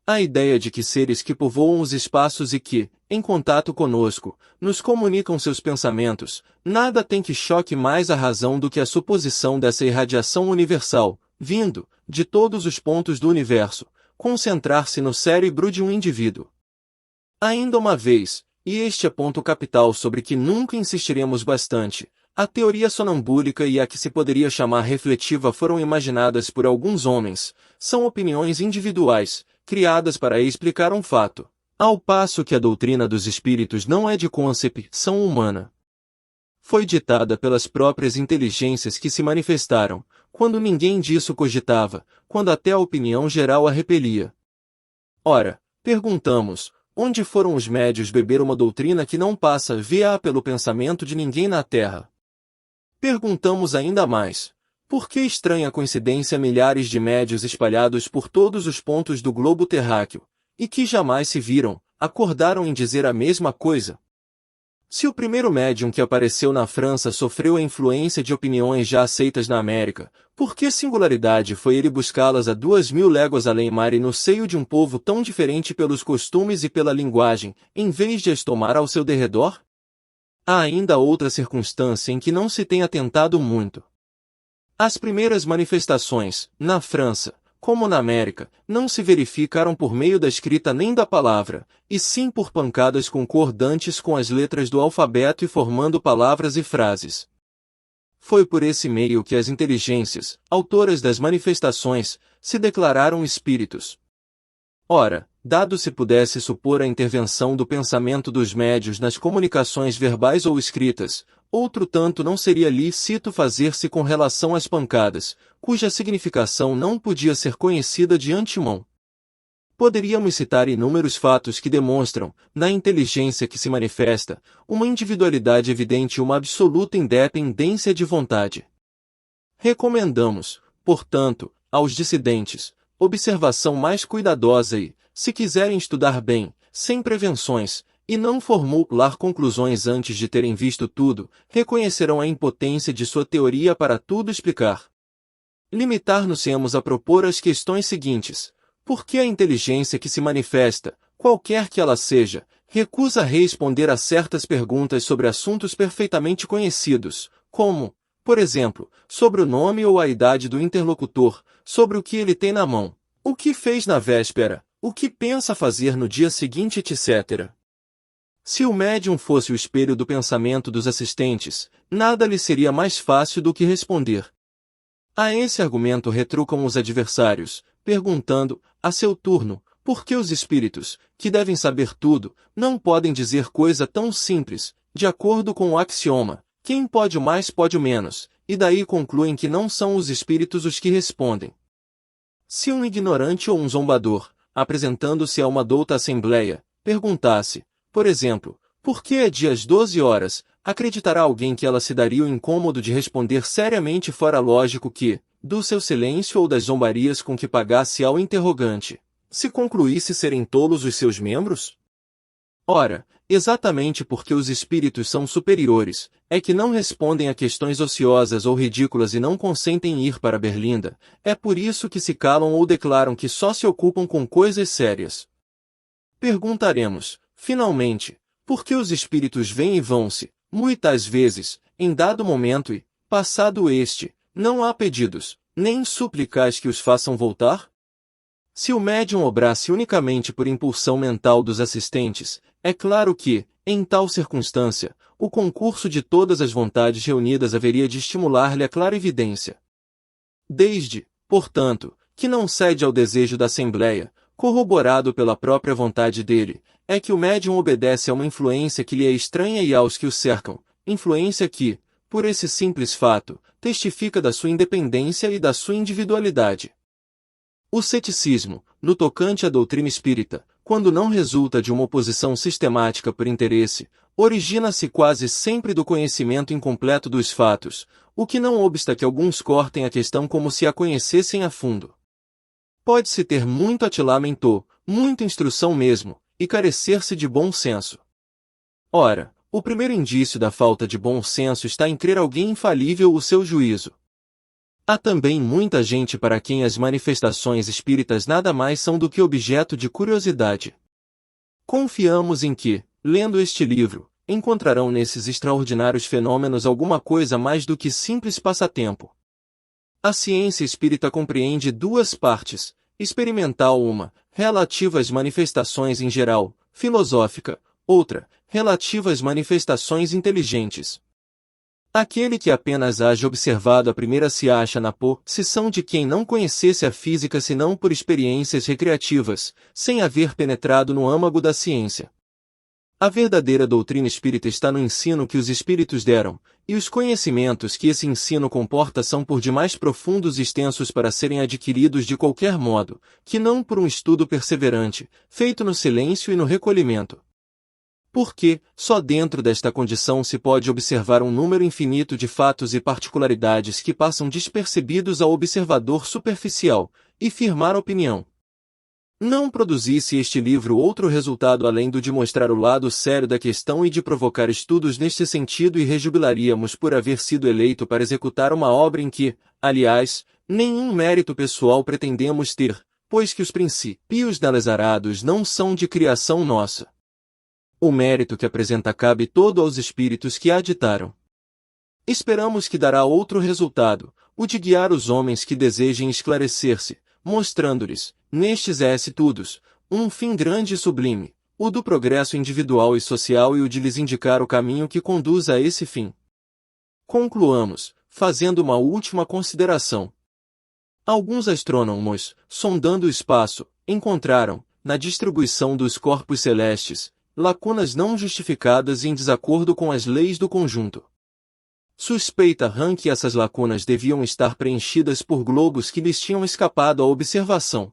A ideia de que seres que povoam os espaços e que, em contato conosco, nos comunicam seus pensamentos, nada tem que choque mais a razão do que a suposição dessa irradiação universal, vindo, de todos os pontos do universo, concentrar-se no cérebro de um indivíduo. Ainda uma vez, e este é ponto capital sobre que nunca insistiremos bastante, a teoria sonambúlica e a que se poderia chamar refletiva foram imaginadas por alguns homens, são opiniões individuais, criadas para explicar um fato, ao passo que a doutrina dos espíritos não é de concepção humana. Foi ditada pelas próprias inteligências que se manifestaram, quando ninguém disso cogitava, quando até a opinião geral a repelia. Ora, perguntamos, onde foram os médios beber uma doutrina que não passa via pelo pensamento de ninguém na Terra? Perguntamos ainda mais. Por que estranha coincidência milhares de médios espalhados por todos os pontos do globo terráqueo, e que jamais se viram, acordaram em dizer a mesma coisa? Se o primeiro médium que apareceu na França sofreu a influência de opiniões já aceitas na América, por que singularidade foi ele buscá-las a 2000 léguas além-mar e no seio de um povo tão diferente pelos costumes e pela linguagem, em vez de as tomar ao seu derredor? Há ainda outra circunstância em que não se tem atentado muito. As primeiras manifestações, na França, como na América, não se verificaram por meio da escrita nem da palavra, e sim por pancadas concordantes com as letras do alfabeto e formando palavras e frases. Foi por esse meio que as inteligências, autoras das manifestações, se declararam espíritos. Ora, dado se pudesse supor a intervenção do pensamento dos médios nas comunicações verbais ou escritas, outro tanto não seria lícito fazer-se com relação às pancadas, cuja significação não podia ser conhecida de antemão. Poderíamos citar inúmeros fatos que demonstram, na inteligência que se manifesta, uma individualidade evidente e uma absoluta independência de vontade. Recomendamos, portanto, aos dissidentes, observação mais cuidadosa e, se quiserem estudar bem, sem prevenções, e não formular conclusões antes de terem visto tudo, reconhecerão a impotência de sua teoria para tudo explicar. Limitar-nos-emos a propor as questões seguintes. Por que a inteligência que se manifesta, qualquer que ela seja, recusa responder a certas perguntas sobre assuntos perfeitamente conhecidos, como, por exemplo, sobre o nome ou a idade do interlocutor, sobre o que ele tem na mão, o que fez na véspera, o que pensa fazer no dia seguinte, etc. Se o médium fosse o espelho do pensamento dos assistentes, nada lhe seria mais fácil do que responder. A esse argumento retrucam os adversários, perguntando, a seu turno, por que os espíritos, que devem saber tudo, não podem dizer coisa tão simples, de acordo com o axioma, quem pode o mais pode o menos, e daí concluem que não são os espíritos os que respondem. Se um ignorante ou um zombador, apresentando-se a uma douta assembleia, perguntasse, por exemplo, por que é dia às 12 horas, acreditará alguém que ela se daria o incômodo de responder seriamente fora lógico que, do seu silêncio ou das zombarias com que pagasse ao interrogante, se concluísse serem tolos os seus membros? Ora, exatamente porque os espíritos são superiores, é que não respondem a questões ociosas ou ridículas e não consentem ir para Berlinda, é por isso que se calam ou declaram que só se ocupam com coisas sérias. Perguntaremos, finalmente, por que os espíritos vêm e vão-se, muitas vezes, em dado momento e, passado este, não há pedidos, nem súplicas que os façam voltar? Se o médium obrasse unicamente por impulsão mental dos assistentes, é claro que, em tal circunstância, o concurso de todas as vontades reunidas haveria de estimular-lhe a clarividência. Desde, portanto, que não cede ao desejo da Assembleia, corroborado pela própria vontade dele, é que o médium obedece a uma influência que lhe é estranha e aos que o cercam, influência que, por esse simples fato, testifica da sua independência e da sua individualidade. O ceticismo, no tocante à doutrina espírita, quando não resulta de uma oposição sistemática por interesse, origina-se quase sempre do conhecimento incompleto dos fatos, o que não obsta que alguns cortem a questão como se a conhecessem a fundo. Pode-se ter muito atilamento, muita instrução mesmo, e carecer-se de bom senso. Ora, o primeiro indício da falta de bom senso está em crer alguém infalível o seu juízo. Há também muita gente para quem as manifestações espíritas nada mais são do que objeto de curiosidade. Confiamos em que, lendo este livro, encontrarão nesses extraordinários fenômenos alguma coisa mais do que simples passatempo. A ciência espírita compreende duas partes, experimental uma, relativa às manifestações em geral, filosófica, outra, relativa às manifestações inteligentes. Aquele que apenas haja observado a primeira se acha na posição de quem não conhecesse a física senão por experiências recreativas, sem haver penetrado no âmago da ciência. A verdadeira doutrina espírita está no ensino que os espíritos deram, e os conhecimentos que esse ensino comporta são por demais profundos e extensos para serem adquiridos de qualquer modo, que não por um estudo perseverante, feito no silêncio e no recolhimento. Porque, só dentro desta condição se pode observar um número infinito de fatos e particularidades que passam despercebidos ao observador superficial, e firmar opinião. Não produzisse este livro outro resultado além do de mostrar o lado sério da questão e de provocar estudos neste sentido, e rejubilaríamos por haver sido eleito para executar uma obra em que, aliás, nenhum mérito pessoal pretendemos ter, pois que os princípios delas arados não são de criação nossa. O mérito que apresenta cabe todo aos espíritos que a ditaram. Esperamos que dará outro resultado, o de guiar os homens que desejem esclarecer-se, mostrando-lhes, nestes estudos, um fim grande e sublime, o do progresso individual e social, e o de lhes indicar o caminho que conduz a esse fim. Concluamos, fazendo uma última consideração. Alguns astrônomos, sondando o espaço, encontraram, na distribuição dos corpos celestes, lacunas não justificadas e em desacordo com as leis do conjunto. Suspeita-se que essas lacunas deviam estar preenchidas por globos que lhes tinham escapado à observação.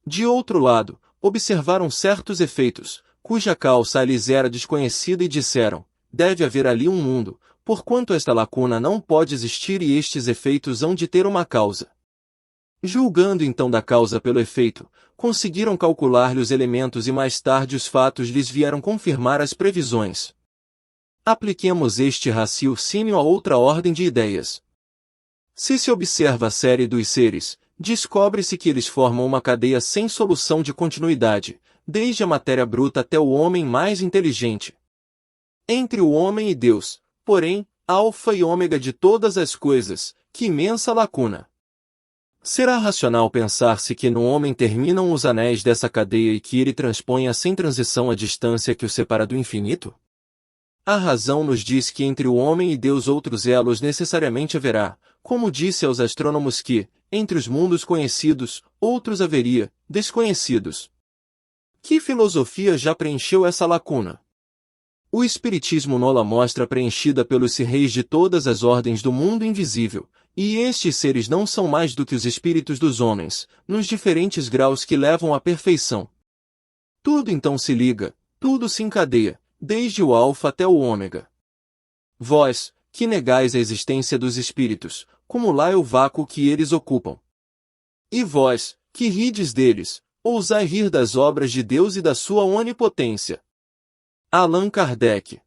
De outro lado, observaram certos efeitos, cuja causa lhes era desconhecida, e disseram: deve haver ali um mundo, porquanto esta lacuna não pode existir e estes efeitos hão de ter uma causa. Julgando então da causa pelo efeito, conseguiram calcular-lhe os elementos e mais tarde os fatos lhes vieram confirmar as previsões. Apliquemos este raciocínio a outra ordem de ideias. Se se observa a série dos seres, descobre-se que eles formam uma cadeia sem solução de continuidade, desde a matéria bruta até o homem mais inteligente. Entre o homem e Deus, porém, alfa e ômega de todas as coisas, que imensa lacuna! Será racional pensar-se que no homem terminam os anéis dessa cadeia e que ele transponha sem transição a distância que o separa do infinito? A razão nos diz que entre o homem e Deus outros elos necessariamente haverá, como disse aos astrônomos que, entre os mundos conhecidos, outros haveria, desconhecidos. Que filosofia já preencheu essa lacuna? O Espiritismo nola mostra preenchida pelos reis de todas as ordens do mundo invisível, e estes seres não são mais do que os espíritos dos homens, nos diferentes graus que levam à perfeição. Tudo então se liga, tudo se encadeia, desde o alfa até o ômega. Vós, que negais a existência dos espíritos, cumulai o vácuo que eles ocupam. E vós, que rides deles, ousai rir das obras de Deus e da sua onipotência. Allan Kardec.